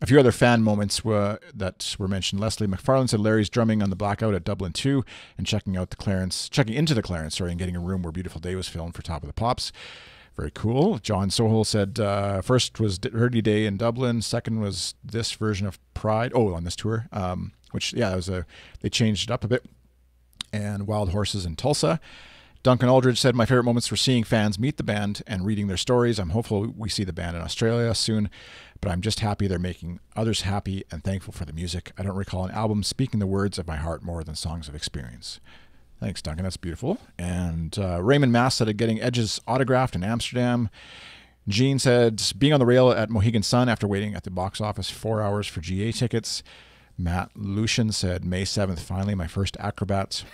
A: A few other fan moments that were mentioned. Leslie McFarlane said Larry's drumming on the Blackout at Dublin 2 and checking into the Clarence, and getting a room where Beautiful Day was filmed for Top of the Pops. Very cool. John Sohol said first was Dirty Day in Dublin. Second was this version of Pride. On this tour, which they changed it up a bit. And Wild Horses in Tulsa. Duncan Aldridge said, my favorite moments were seeing fans meet the band and reading their stories. I'm hopeful we see the band in Australia soon, but I'm just happy they're making others happy and thankful for the music. I don't recall an album speaking the words of my heart more than songs of experience. Thanks, Duncan. That's beautiful. And Raymond Mass said, getting Edge's autographed in Amsterdam. Gene said, being on the rail at Mohegan Sun after waiting at the box office 4 hours for GA tickets. Matt Lucian said, May 7th, finally, my first Acrobat.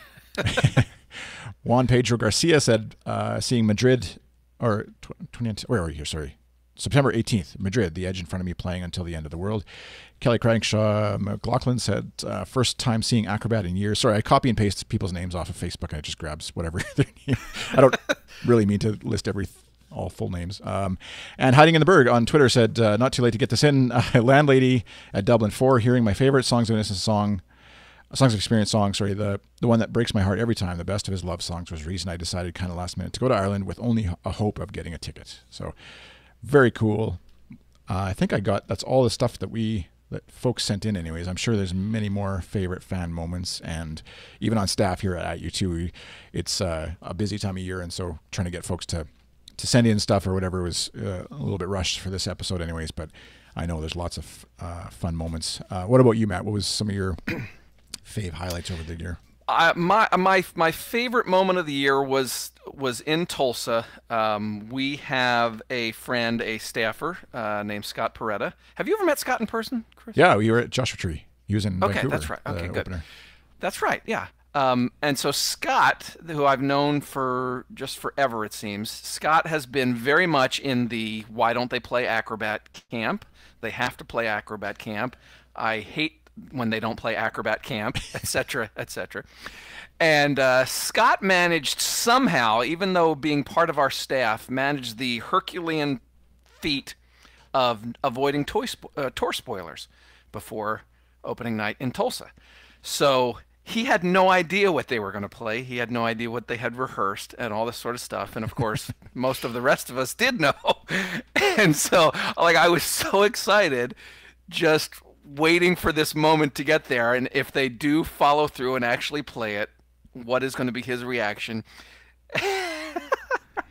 A: Juan Pedro Garcia said, seeing Madrid, or 20, where are we here? Sorry. September 18th, Madrid, the Edge in front of me playing until the end of the world. Kelly Crankshaw McLaughlin said, first time seeing Acrobat in years. Sorry, I copy and paste people's names off of Facebook and it just grabs whatever their name. I don't really mean to list all full names. And Hiding in the Berg on Twitter said, not too late to get this in. Landlady at Dublin 4, hearing my favorite Songs of Innocence Songs of Experience song, the one that breaks my heart every time, the best of his love songs, was the reason I decided kind of last minute to go to Ireland with only a hope of getting a ticket. So very cool. I think that's all the stuff that we that folks sent in anyways. I'm sure there's many more favorite fan moments, and even on staff here at U2, it's a busy time of year, and so trying to get folks to send in stuff or whatever was a little bit rushed for this episode anyways, but I know there's lots of fun moments. What about you, Matt? What was some of your fave highlights over the year?
B: My favorite moment of the year was in Tulsa. We have a friend, a staffer named Scott Peretta. Have you ever met Scott in person, Chris?
A: Yeah, we were at Joshua Tree. He was in
B: Okay,
A: Vancouver.
B: that's right. Okay, good.
A: Opener.
B: That's right. Yeah. And so Scott, who I've known for just forever, it seems, Scott has been very much in the why don't they play Acrobat camp? They have to play Acrobat camp. I hate when they don't play Acrobat camp, etc., etc. And Scott managed somehow, even though being part of our staff, managed the Herculean feat of avoiding tour spoilers before opening night in Tulsa. So he had no idea what they were going to play. He had no idea what they had rehearsed and all this sort of stuff. And of course, most of the rest of us did know. And so, like, I was so excited, just waiting for this moment to get there. And if they do follow through and actually play it, what is going to be his reaction?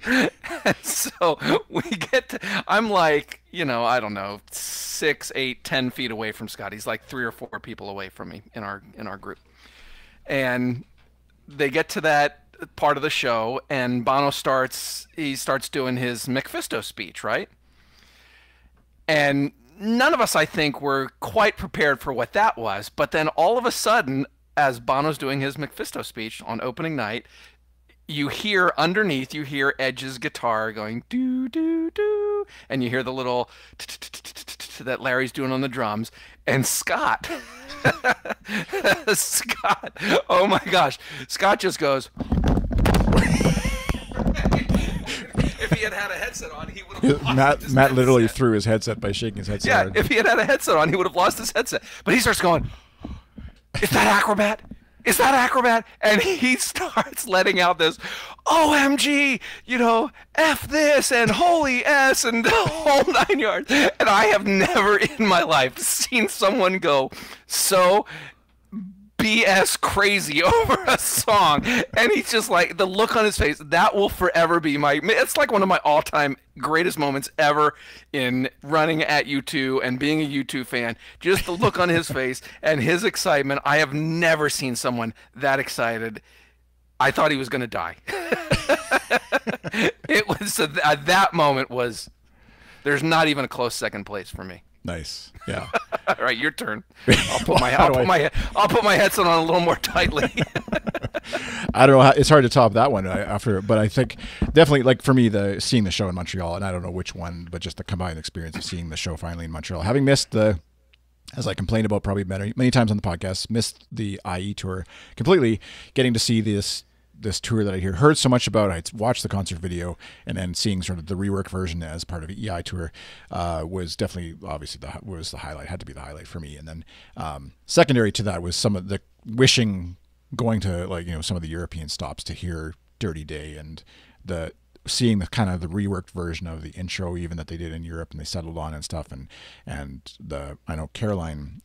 B: And so we get to, I'm like, I don't know, 6, 8, 10 feet away from Scott. He's like 3 or 4 people away from me in our group. And they get to that part of the show, and Bono starts doing his Mephisto speech, right? And none of us, I think, were quite prepared for what that was. But then all of a sudden, as Bono's doing his Mephisto speech on opening night, you hear Edge's guitar going do do do, and you hear the little that Larry's doing on the drums, and Scott, oh my gosh, Scott just goes. If he had a headset on, he would have lost his
A: Matt
B: headset.
A: literally threw his headset by shaking his headset.
B: Yeah,
A: hard.
B: if he had a headset on, he would have lost his headset. But he starts going, "Is that Acrobat? Is that Acrobat?" And he starts letting out this, OMG, F this and holy S and the whole 9 yards. And I have never in my life seen someone go so BS crazy over a song. And he's just like, the look on his face, that will forever be it's like one of my all-time greatest moments ever in running at U2 and being a U2 fan. Just the look on his face and his excitement. I have never seen someone that excited. I thought he was going to die. It was that moment was, there's not even a close second place for me.
A: Nice. Yeah.
B: All right, your turn. I'll put my headset on a little more tightly.
A: I don't know. It's hard to top that one but I think definitely, like, for me, seeing the show in Montreal, and I don't know which one, but just the combined experience of seeing the show finally in Montreal, having missed as I complained about probably many times on the podcast, missed the IE tour completely, getting to see this tour that I heard so much about. I watched the concert video, and then seeing sort of the rework version as part of the EI tour was definitely, obviously, the highlight, had to be the highlight for me. And then secondary to that was some of the going to some of the European stops to hear Dirty Day, and seeing the kind of the reworked version of the intro even that they did in Europe and they settled on and stuff. And I know Caroline,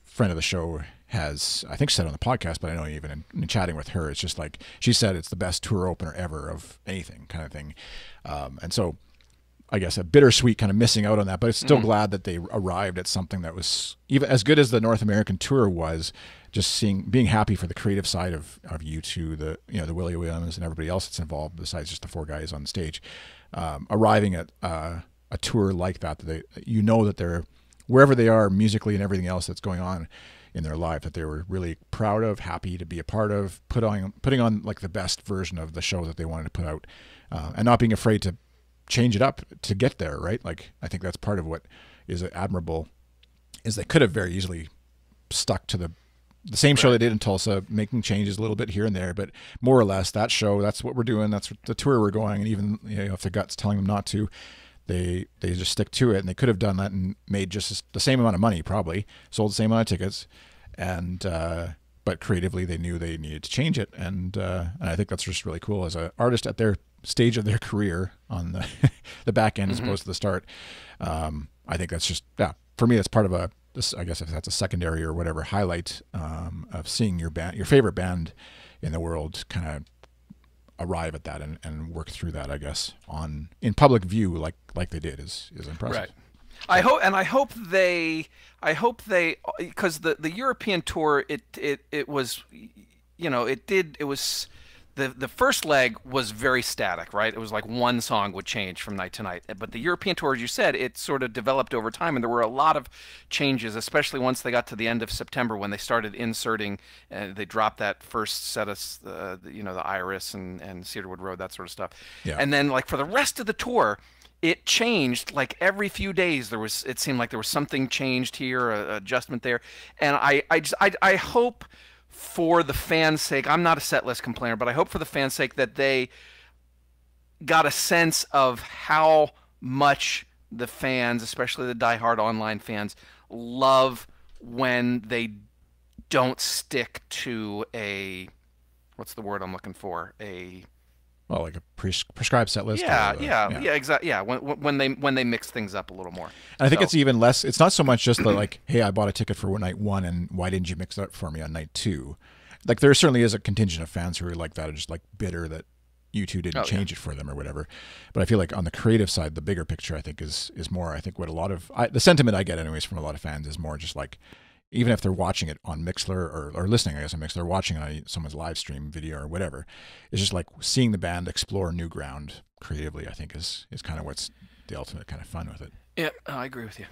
A: friend of the show, has, I think, said on the podcast, but I know even in chatting with her, it's just like, she said it's the best tour opener ever of anything, kind of thing. And so I guess a bittersweet kind of missing out on that, but it's still glad that they arrived at something that was even as good as the North American tour was. Just being happy for the creative side of U2, the Willie Williams and everybody else that's involved besides just the 4 guys on stage, arriving at a tour like that that they're wherever they are musically and everything else that's going on in their life, that they were really proud of, happy to be a part of, putting on like the best version of the show that they wanted to put out, and not being afraid to change it up to get there, right? Like, I think that's part of what is admirable, is they could have very easily stuck to the same show they did in Tulsa, making changes a little bit here and there, but more or less that show, that's what we're doing, that's the tour we're going, and even if their gut's telling them not to, they just stick to it. And they could have done that and made just the same amount of money, probably sold the same amount of tickets, and but creatively they knew they needed to change it, and I think that's just really cool as an artist at their stage of their career on the back end as opposed to the start. I think that's just, for me, that's part of this, I guess if that's a secondary or whatever highlight of seeing your favorite band in the world, kind of arrive at that and work through that, I guess, in public view, like they did, is impressive.
B: Right. I hope they, because the European tour, it was, it was, the first leg was very static, right? It was like one song would change from night to night. But the European tour, as you said, it sort of developed over time, and there were a lot of changes, especially once they got to the end of September when they started inserting. They dropped that first set of, the Iris and Cedarwood Road, that sort of stuff.
A: Yeah.
B: And then, like, for the rest of the tour, it changed like every few days. It seemed like there was something changed here, a adjustment there, and I hope, for the fans' sake, I'm not a set list complainer, but I hope for the fans' sake that they got a sense of how much the fans, especially the diehard online fans, love when they don't stick to what's the word I'm looking for?
A: Well, like a prescribed set list.
B: Yeah, exactly. Yeah, when they mix things up a little more.
A: And I think it's even less. It's not so much just like, hey, I bought a ticket for night 1, and why didn't you mix it up for me on night 2? Like, there certainly is a contingent of fans who are like that, are just like bitter that U2 didn't change it for them or whatever. But I feel like on the creative side, the bigger picture, I think, is more. I think what a lot of the sentiment I get, anyways, from a lot of fans is more just like, even if they're watching it on Mixlr or listening, I guess, on Mixlr, watching it on someone's live stream video or whatever, it's just like seeing the band explore new ground creatively, I think, is kind of what's the ultimate kind of fun with it.
B: Yeah, I agree with you.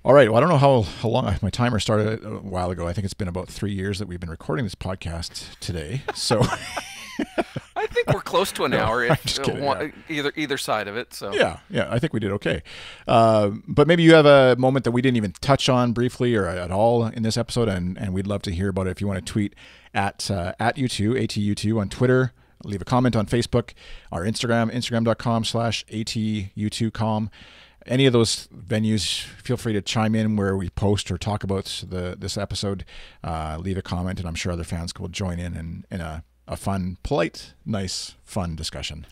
A: All right. Well, I don't know how long my timer started a while ago. I think it's been about 3 years that we've been recording this podcast today. So
B: I think we're close to an hour,
A: I'm just kidding,
B: either side of it. So
A: yeah, I think we did okay. But maybe you have a moment that we didn't even touch on briefly or at all in this episode, and we'd love to hear about it. If you want to tweet at U2, ATU2 on Twitter, leave a comment on Facebook, our Instagram.com/ATU2com. Any of those venues, feel free to chime in where we post or talk about this episode. Leave a comment, and I'm sure other fans will join in a fun, polite, nice, fun discussion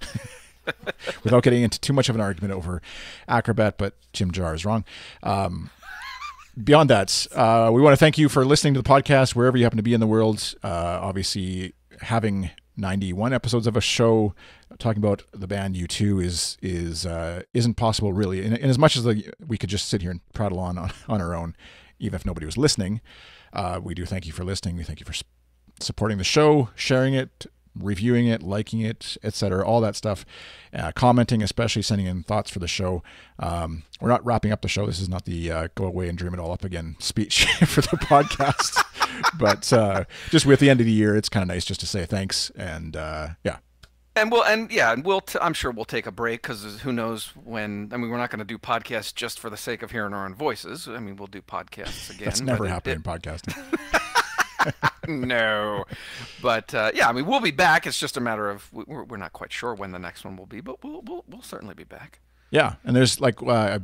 A: without getting into too much of an argument over Acrobat, but Jim Jar is wrong. Beyond that, we want to thank you for listening to the podcast wherever you happen to be in the world. Obviously, having 91 episodes of a show talking about the band U2 isn't possible, really. And as much as we could just sit here and prattle on our own, even if nobody was listening, we do thank you for listening. We thank you for supporting the show, sharing it, reviewing it, liking it, etc., all that stuff, commenting, especially sending in thoughts for the show. We're not wrapping up the show. This is not the go away and dream it all up again speech for the podcast. But just with the end of the year, it's kind of nice just to say thanks. And yeah.
B: And I'm sure we'll take a break, because who knows when. I mean, we're not going to do podcasts just for the sake of hearing our own voices. I mean, we'll do podcasts again.
A: That's never happened in podcasting.
B: No, but yeah, I mean, we'll be back. It's just a matter of we're not quite sure when the next one will be, but we'll certainly be back.
A: Yeah, and there's like I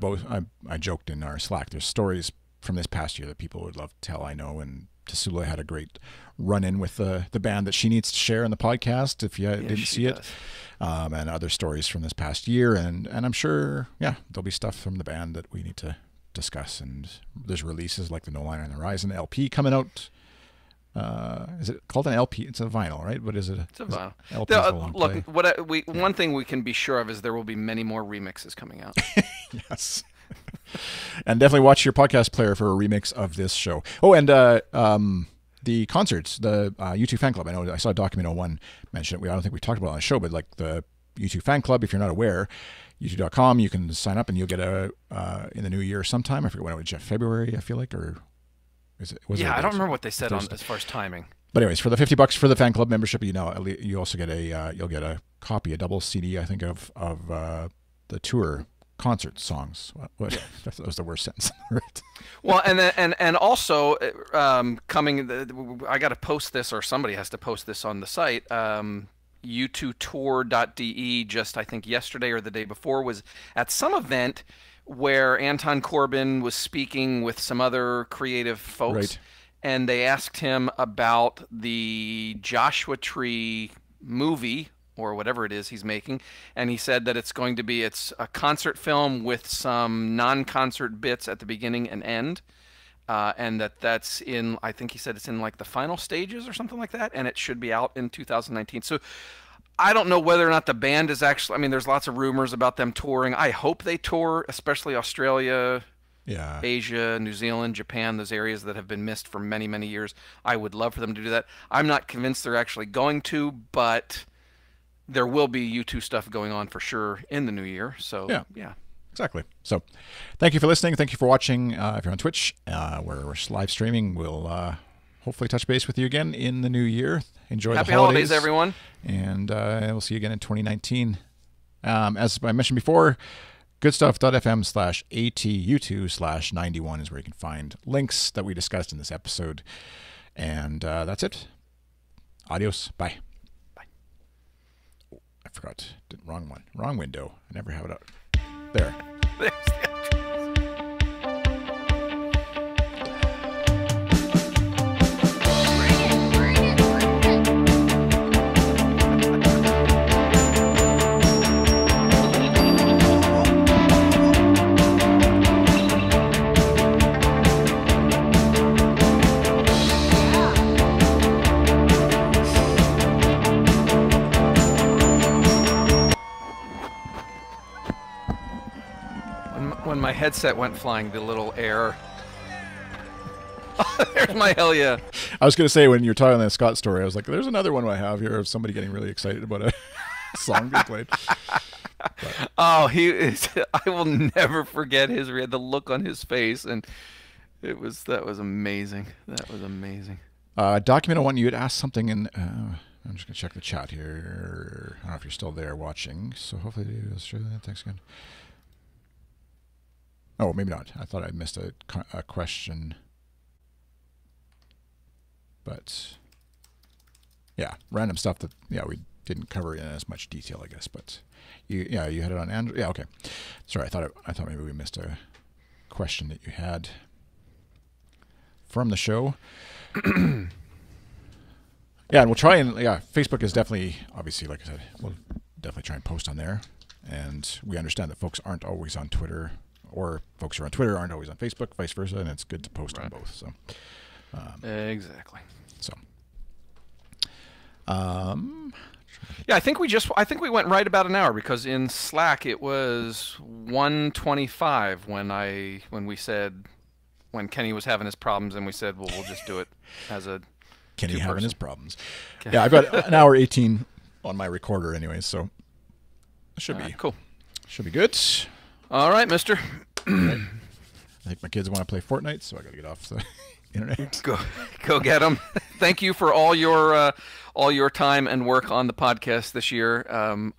A: joked in our Slack. There's stories from this past year that people would love to tell. I know, and Tasula had a great run-in with the band that she needs to share in the podcast if you didn't see it, and other stories from this past year, and I'm sure there'll be stuff from the band that we need to discuss. And there's releases like the No Line on the Horizon LP coming out. Is it called an LP? It's a vinyl, right? What is it?
B: It's a vinyl.
A: LP
B: one thing we can be sure of is there will be many more remixes coming out.
A: Yes. And definitely watch your podcast player for a remix of this show. Oh, and the concerts, the U2 fan club. I know I saw Document 01 mention it. I don't think we talked about it on the show, but like the U2 fan club, if you're not aware, U2.com, you can sign up and you'll get in the new year sometime. I forget when it was, February, I feel like, or
B: I don't remember what they said on as far as timing.
A: But anyways, for the $50 for the fan club membership, you also get you'll get a copy, a double CD, I think, of the tour concert songs. That was the worst sentence. Right.
B: Well, and also coming, I got to post this, or somebody has to post this on the site. U2tour.de just, I think, yesterday or the day before was at some event where Anton Corbijn was speaking with some other creative folks,
A: right.
B: And they asked him about the Joshua Tree movie or whatever it is he's making, and he said that it's a concert film with some non-concert bits at the beginning and end, and that's in, I think he said it's in like the final stages or something like that, and it should be out in 2019. So I don't know whether or not the band is actually, I mean, there's lots of rumors about them touring. I hope they tour, especially Australia,
A: Yeah.
B: Asia, New Zealand, Japan, those areas that have been missed for many, many years. I would love for them to do that. I'm not convinced they're actually going to, but there will be U2 stuff going on for sure in the new year. So, yeah.
A: Exactly. So thank you for listening. Thank you for watching. If you're on Twitch, where we're live streaming, we'll hopefully touch base with you again in the new year. Enjoy
B: Happy
A: the holidays,
B: everyone.
A: And we'll see you again in 2019. As I mentioned before, goodstuff.fm/ATU2/91 is where you can find links that we discussed in this episode. And that's it. Adios. Bye.
B: Bye.
A: Oh, I forgot. Wrong one. Wrong window. I never have it up. There.
B: There's the when my headset went flying, the little air. There's my hell yeah.
A: I was going to say, when you're telling that Scott story, I was like, there's another one I have here of somebody getting really excited about a song being played. But.
B: Oh, I will never forget the look on his face, and that was amazing. That was amazing.
A: Document 01, you had asked something, and I'm just going to check the chat here. I don't know if you're still there watching, so hopefully Australia. Thanks again. Oh, maybe not. I thought I missed a question. But, yeah, random stuff that, we didn't cover in as much detail, I guess. But, you had it on Android. Yeah, okay. Sorry, I thought maybe we missed a question that you had from the show. Yeah, and we'll try and, Facebook is definitely, obviously, like I said, we'll definitely try and post on there. And we understand that folks aren't always on Twitter, or folks who are on Twitter aren't always on Facebook, vice versa, and it's good to post on both. So
B: exactly.
A: So,
B: yeah, I think we went right about an hour, because in Slack it was 1:25 when Kenny was having his problems, and we said, well, we'll just do it as a
A: Kenny having his problems. Okay. Yeah, I've got an hour 18 on my recorder anyway, so it should be
B: cool.
A: Should be good.
B: All right, mister.
A: Right. I think my kids want to play Fortnite, so I got to get off the internet.
B: Go get them. Thank you for all your time and work on the podcast this year.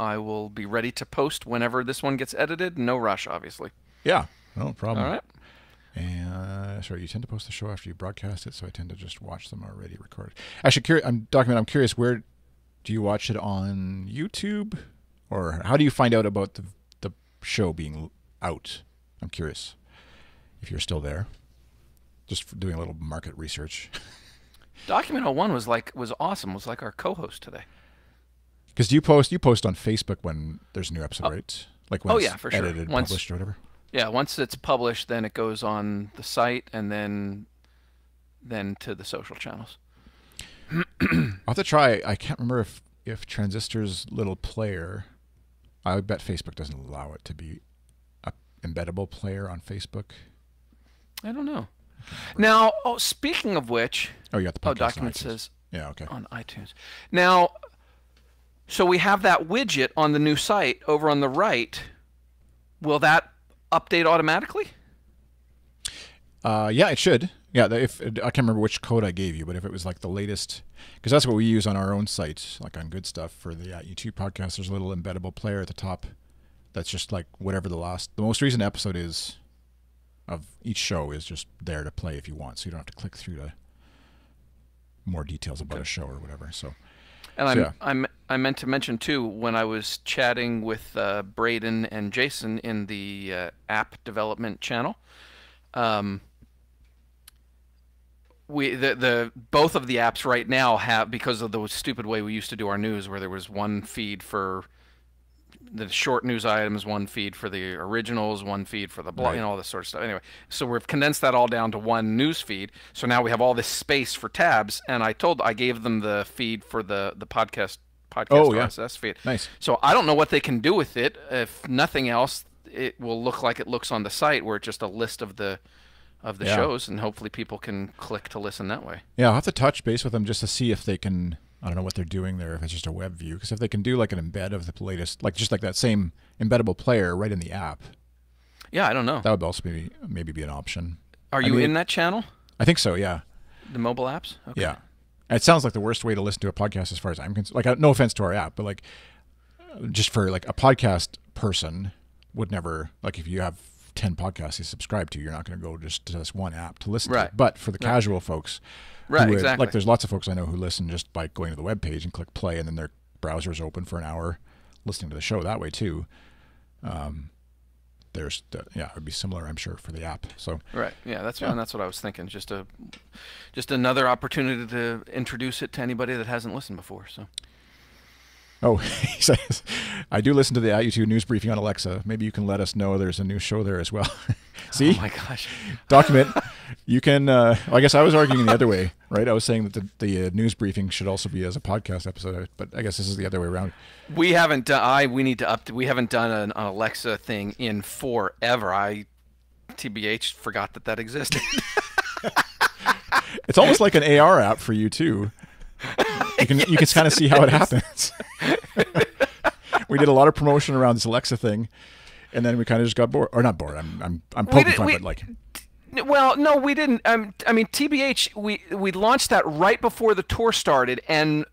B: I will be ready to post whenever this one gets edited. No rush, obviously.
A: Yeah, no problem.
B: All right.
A: And sorry, you tend to post the show after you broadcast it, so I tend to just watch them already recorded. Actually, I'm curious, where do you watch it on YouTube, or how do you find out about the show being out? I'm curious if you're still there, just for doing a little market research.
B: Document 01 was awesome. Was like our co-host today.
A: Because you post on Facebook when there's a new episode, right? Like when it's
B: for
A: edited,
B: sure.
A: Published, or whatever.
B: Yeah, once it's published, then it goes on the site, and then to the social channels.
A: I'll have to try. I can't remember if Transistor's little player. I bet Facebook doesn't allow it to be a embeddable player on Facebook.
B: I don't know. Now, speaking of which,
A: you got the podcast
B: document says
A: on
B: iTunes. Now, so we have that widget on the new site over on the right. Will that update automatically?
A: Yeah, it should. Yeah, if I can't remember which code I gave you, but if it was like the latest, because that's what we use on our own site, like on Good Stuff for the YouTube podcast. There's a little embeddable player at the top that's just like whatever the most recent episode is of each show is just there to play if you want, so you don't have to click through to more details about a show or whatever. So,
B: and I meant to mention too, when I was chatting with Braden and Jason in the app development channel, the both of the apps right now have, because of the stupid way we used to do our news, where there was one feed for the short news items, one feed for the originals, one feed for the blog,
A: Right.
B: all this sort of stuff. Anyway, so we've condensed that all down to one news feed. So now we have all this space for tabs, and I gave them the feed for the podcast
A: Oh, yeah.
B: RSS feed.
A: Nice.
B: So I don't know what they can do with it. If nothing else, it will look like it looks on the site, where it's just a list of the
A: Yeah.
B: shows, and hopefully people can click to listen that way.
A: Yeah, I'll have to touch base with them just to see if they can. I don't know what they're doing there, if it's just a web view. Because if they can do like an embed of the latest, like just like that same embeddable player right in the app,
B: Yeah, I don't know.
A: that would also maybe be an option.
B: Are
A: I
B: you
A: mean,
B: in that channel?
A: I think so. Yeah.
B: The mobile apps? Okay.
A: Yeah. It sounds like the worst way to listen to a podcast as far as I'm concerned. Like, no offense to our app, but like, just for like a podcast person would never, like, if you have 10 podcasts you subscribe to, you're not going to go just to this one app to listen
B: Right.
A: to. But for the casual folks,
B: Right,
A: who
B: exactly.
A: like there's lots of folks I know who listen just by going to the web page and click play, and then their browser's open for an hour listening to the show that way too. It would be similar, I'm sure, for the app. So
B: Right. Yeah, that's
A: Yeah.
B: and that's what I was thinking. Just another opportunity to introduce it to anybody that hasn't listened before. So.
A: Oh, he says, I do listen to the U2 news briefing on Alexa. Maybe you can let us know there's a new show there as well. See?
B: Oh my gosh.
A: Document. You can, I guess I was arguing the other way, right? I was saying that the news briefing should also be as a podcast episode, but I guess this is the other way around.
B: We haven't done. We haven't done an Alexa thing in forever. TBH forgot that existed.
A: It's almost like an AR app for you too. You can kind of see how it happens. We did a lot of promotion around this Alexa thing, and then we kind of just got bored, or not bored. I'm poking fun, but like.
B: Well, no, we didn't. I mean, TBH, we launched that right before the tour started, and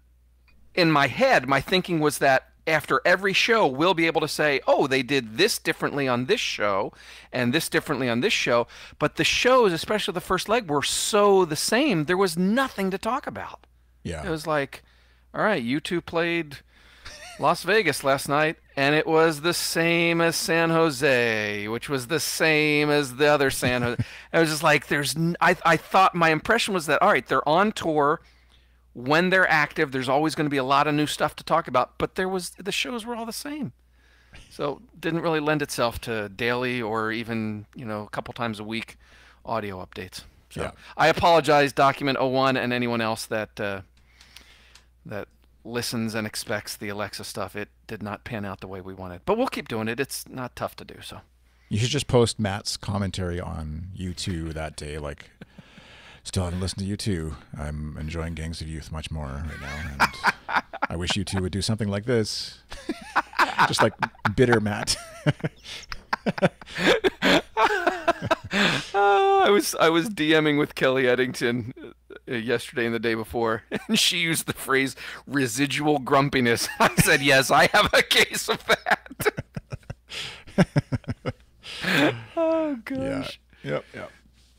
B: in my head, my thinking was that after every show, we'll be able to say, oh, they did this differently on this show, and this differently on this show. But the shows, especially the first leg, were so the same. There was nothing to talk about.
A: Yeah.
B: It was like, all right, U2 played Las Vegas last night, and it was the same as San Jose, which was the same as the other San Jose. I was just like, I thought, my impression was that, all right, they're on tour. When they're active, there's always going to be a lot of new stuff to talk about, but the shows were all the same. So didn't really lend itself to daily or even, a couple times a week audio updates. So
A: Yeah.
B: I apologize, Document 01, and anyone else that listens and expects the Alexa stuff. It did not pan out the way we wanted, but we'll keep doing it. It's not tough to do. So
A: You should just post Matt's commentary on U2 that day, like, still haven't listened to U2. I'm enjoying Gangs of Youth much more right now, and I wish U2 would do something like this. Just like bitter Matt.
B: I was DMing with Kelly Eddington yesterday and the day before, and she used the phrase residual grumpiness. I said, yes, I have a case of that. Oh gosh.
A: Yeah. Yep.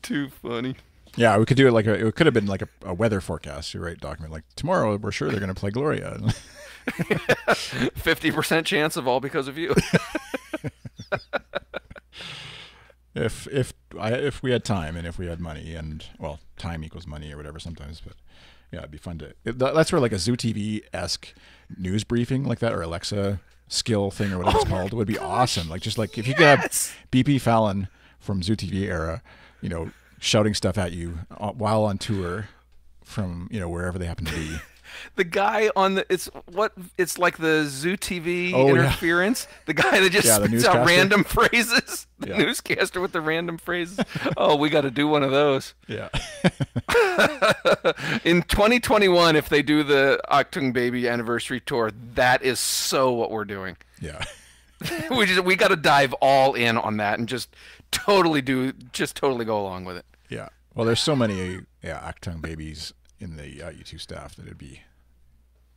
B: Too funny.
A: Yeah, we could do it like it could have been like a weather forecast. You're right, Document. Like tomorrow, we're sure they're going to play Gloria.
B: 50% chance of all because of you.
A: If we had time and if we had money, and well, time equals money or whatever sometimes, but yeah, it'd be fun that's where like a Zoo TV-esque news briefing like that, or Alexa skill thing or whatever it's called, would be awesome. Like just like if you could have BP Fallon from Zoo TV era, shouting stuff at you while on tour from wherever they happen to be.
B: The guy on it's like the Zoo TV
A: Oh, yeah.
B: interference. The guy that just
A: Yeah, the
B: spits out
A: newscaster.
B: random phrases. The
A: Yeah.
B: newscaster with the random phrases. Oh, we got to do one of those.
A: Yeah.
B: In 2021, if they do the Achtung Baby anniversary tour, that is so what we're doing.
A: Yeah.
B: We got to dive all in on that and just totally go along with it.
A: Yeah. Well, there's so many Actung babies in the U2 staff that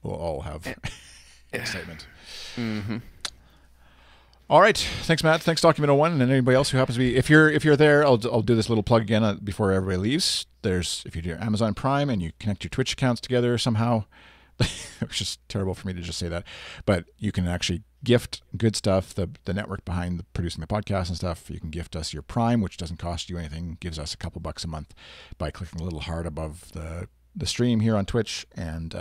A: we'll all have excitement.
B: Mm-hmm.
A: All right. Thanks, Matt. Thanks, Document 01, and anybody else who happens to be. If you're there, I'll do this little plug again before everybody leaves. If you do Amazon Prime and you connect your Twitch accounts together somehow, which is terrible for me to just say that. But you can actually gift good stuff, the network behind producing the podcast and stuff. You can gift us your Prime, which doesn't cost you anything, gives us a couple bucks a month by clicking a little heart above the stream here on Twitch, and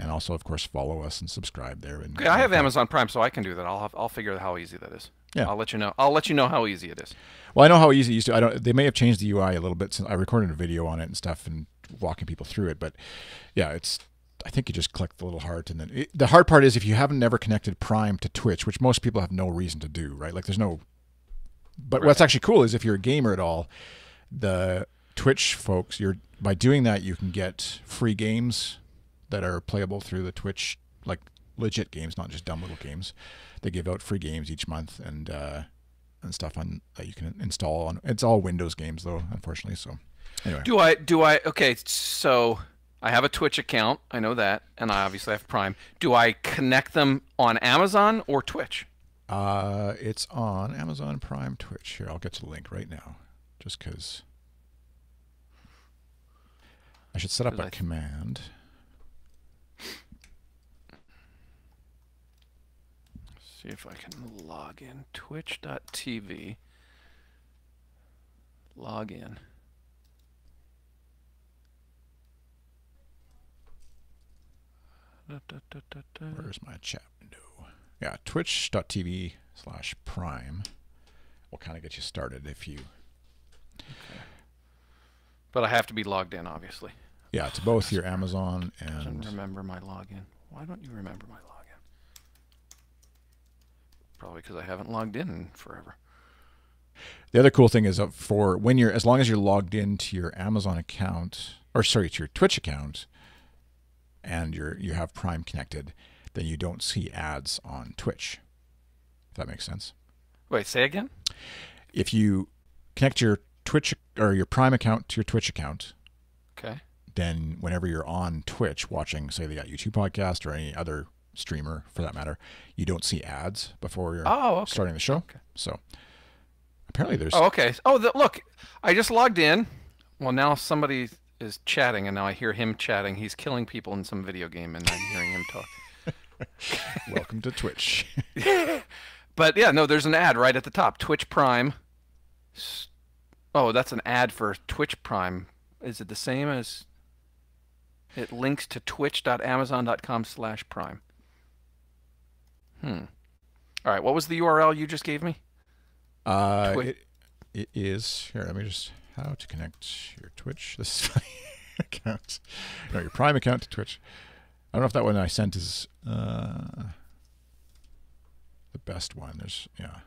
A: also, of course, follow us and subscribe there. And
B: okay, I have Amazon Prime, so I can do that. I'll figure out how easy that is.
A: Yeah.
B: I'll let you know. I'll let you know how easy it is.
A: Well, I know how easy it used to. They may have changed the UI a little bit since I recorded a video on it and stuff and walking people through it. But yeah, I think you just click the little heart, and then the hard part is if you haven't never connected Prime to Twitch, which most people have no reason to do, right? Like there's no. But what's actually cool is if you're a gamer at all, the Twitch folks, by doing that you can get free games that are playable through the Twitch, like legit games, not just dumb little games. They give out free games each month and stuff that you can install on. It's all Windows games though, unfortunately. So anyway.
B: Do I? Okay, so I have a Twitch account. I know that, and I obviously have Prime. Do I connect them on Amazon or Twitch?
A: It's on Amazon Prime Twitch. Here, I'll get to the link right now, just because I should set up a command.
B: See if I can log in. Twitch.tv. Log in.
A: Where's my chat window? Yeah, twitch.tv/prime will kind of get you started if you...
B: Okay. But I have to be logged in, obviously.
A: Yeah, to both your Amazon and...
B: Doesn't remember my login. Why don't you remember my login? Probably because I haven't logged in forever.
A: The other cool thing is for when as long as you're logged into your Amazon account, or sorry, to your Twitch account, and you have Prime connected, then you don't see ads on Twitch. If that makes sense.
B: Wait, say again?
A: If you connect your Twitch or your Prime account to your Twitch account,
B: okay,
A: then whenever you're on Twitch watching, say, the U2 podcast or any other streamer for that matter, you don't see ads before you're starting the show. Okay. So apparently there's...
B: Oh, okay. Oh, look, I just logged in. Well, now somebody is chatting, and now I hear him chatting. He's killing people in some video game, and I'm hearing him talk.
A: Welcome to Twitch.
B: But yeah, no, there's an ad right at the top. Twitch Prime. Oh, that's an ad for Twitch Prime. Is it the same as... It links to twitch.amazon.com/prime. All right, what was the URL you just gave me?
A: It is... Here, let me just... How to connect your Twitch. This is funny. Account. No, your Prime account to Twitch. I don't know if that one I sent is the best one. There's... Yeah.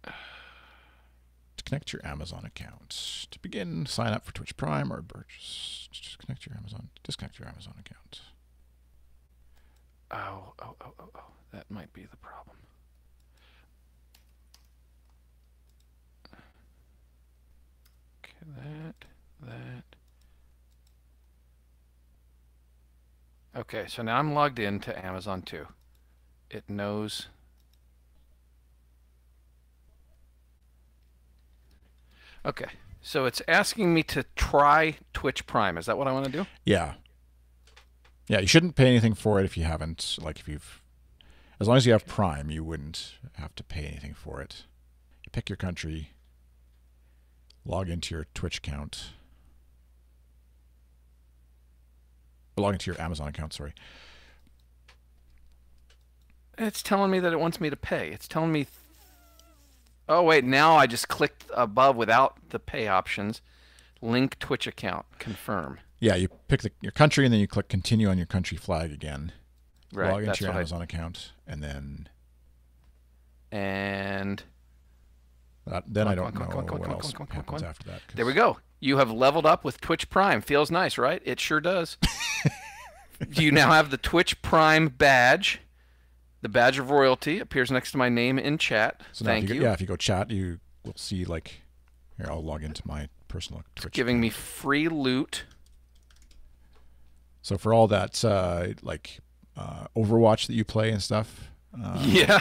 A: To connect your Amazon account. To begin, sign up for Twitch Prime or just connect your Amazon. Disconnect your Amazon account.
B: Oh. That might be the problem. Okay, that. Okay, so now I'm logged in to Amazon too. It knows. Okay, so it's asking me to try Twitch Prime. Is that what I want to do?
A: Yeah. Yeah, you shouldn't pay anything for it if you haven't. Like as long as you have Prime, you wouldn't have to pay anything for it. You pick your country, log into your Twitch account. Log into your Amazon account, sorry.
B: It's telling me that it wants me to pay. It's telling me... Oh, wait, now I just clicked above without the pay options. Link Twitch account. Confirm.
A: Yeah, you pick your country, and then you click continue on your country flag again.
B: Right,
A: log into your Amazon account, and then...
B: And...
A: Then I don't know what else happens after that.
B: There we go. You have leveled up with Twitch Prime. Feels nice, right? It sure does. You now have the Twitch Prime badge. The badge of royalty appears next to my name in chat. So thank you.
A: Yeah, if you go chat, you will see, like... Here, I'll log into my personal Twitch.
B: It's giving me free loot.
A: So for all that, Overwatch that you play and stuff...
B: yeah.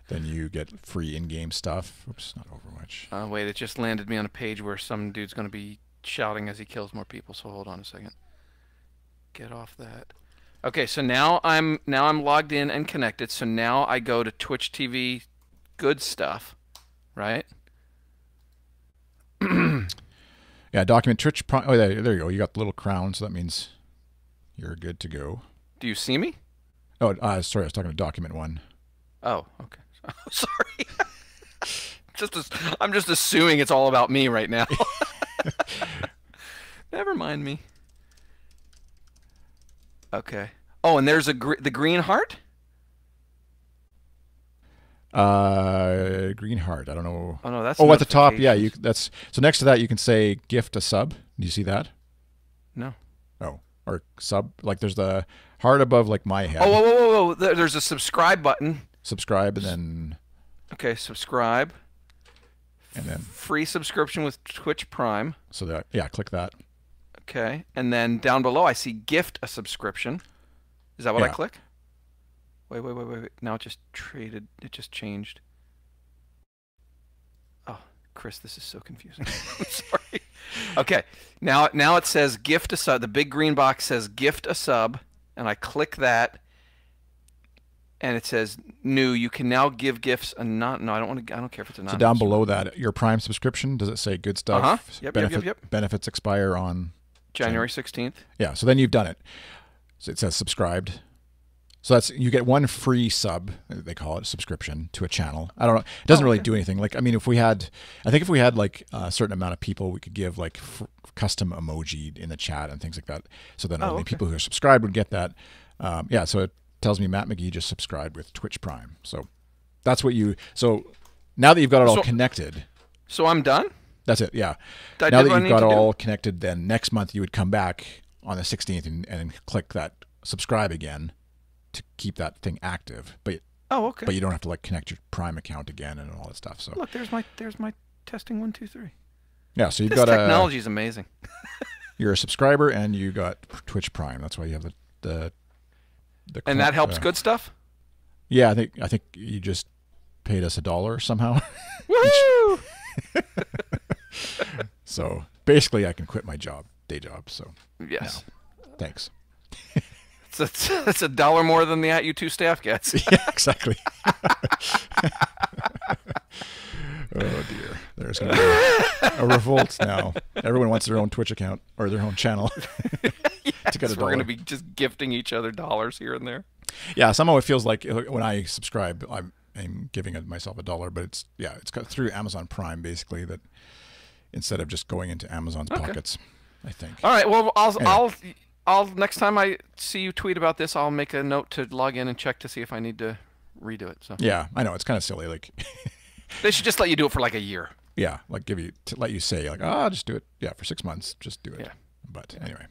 A: Then you get free in-game stuff. Oops, not Overwatch.
B: Wait, it just landed me on a page where some dude's going to be shouting as he kills more people. So hold on a second. Get off that. Okay, so now I'm logged in and connected. So now I go to Twitch TV good stuff, right?
A: Yeah, document Twitch Prime. Oh, there you go. You got the little crown, so that means you're good to go.
B: Do you see me?
A: Oh, sorry, I was talking to document 1.
B: Oh, okay. Sorry. I'm just assuming it's all about me right now. Never mind me. Okay. Oh, and there's the green heart?
A: Green heart. I don't know.
B: Oh no, that's
A: at the top. Yeah, that's so next to that you can say gift a sub. Do you see that?
B: No.
A: Oh, or sub. Like there's the heart above like my head.
B: Oh, whoa. There's a subscribe button.
A: Subscribe and then.
B: Okay, subscribe.
A: And then
B: free subscription with Twitch Prime.
A: So that click that.
B: Okay, and then down below I see gift a subscription. Is that what I click? Wait. Now it just changed. Oh, Chris, this is so confusing. I'm sorry. Okay, now it says gift a sub. The big green box says gift a sub, and I click that, and it says new. You can now give gifts I don't care if it's a non.
A: So down below that, your Prime subscription, does it say good stuff?
B: Yep.
A: Benefits expire on
B: January 16th.
A: Yeah, so then you've done it. So it says subscribed. So you get one free sub, they call it, subscription to a channel. I don't know. It doesn't really do anything. Like, I mean, if we had like a certain amount of people, we could give like custom emoji in the chat and things like that. So then only people who are subscribed would get that. So it tells me Matt McGee just subscribed with Twitch Prime. So that's what so now that you've got it all connected.
B: So I'm done?
A: That's it, yeah. Now that you've got it all connected, then next month you would come back on the 16th and click that subscribe again to keep that thing active. But but you don't have to like connect your Prime account again and all that stuff. So
B: look, there's my testing 1 2 3.
A: Yeah, so you've
B: got technology is amazing.
A: You're a subscriber and you got Twitch Prime. That's why you have the
B: and that helps good stuff?
A: Yeah, I think you just paid us $1 somehow.
B: Woo!
A: So basically I can quit my day job. So
B: yes.
A: Thanks.
B: It's $1 more than the U2's staff gets.
A: Yeah, exactly. Oh dear, there's going to be a revolt now. Everyone wants their own Twitch account or their own channel to get $1.
B: We're going to be just gifting each other dollars here and there.
A: Yeah, somehow it feels like when I subscribe, I'm giving myself $1, but it's got through Amazon Prime basically, that instead of just going into Amazon's pockets, I think.
B: All right. Well, I'll next time I see you tweet about this, I'll make a note to log in and check to see if I need to redo it. So
A: yeah, I know it's kind of silly. Like
B: they should just let you do it for like a year.
A: Yeah, like let you say like, I'll just do it. Yeah, for 6 months, just do it.
B: Yeah.
A: But
B: anyway,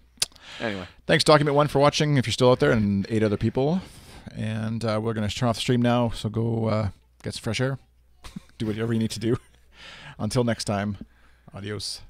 A: thanks Document 1 for watching. If you're still out there, and 8 other people, and we're gonna turn off the stream now. So go get some fresh air, do whatever you need to do. Until next time, adios.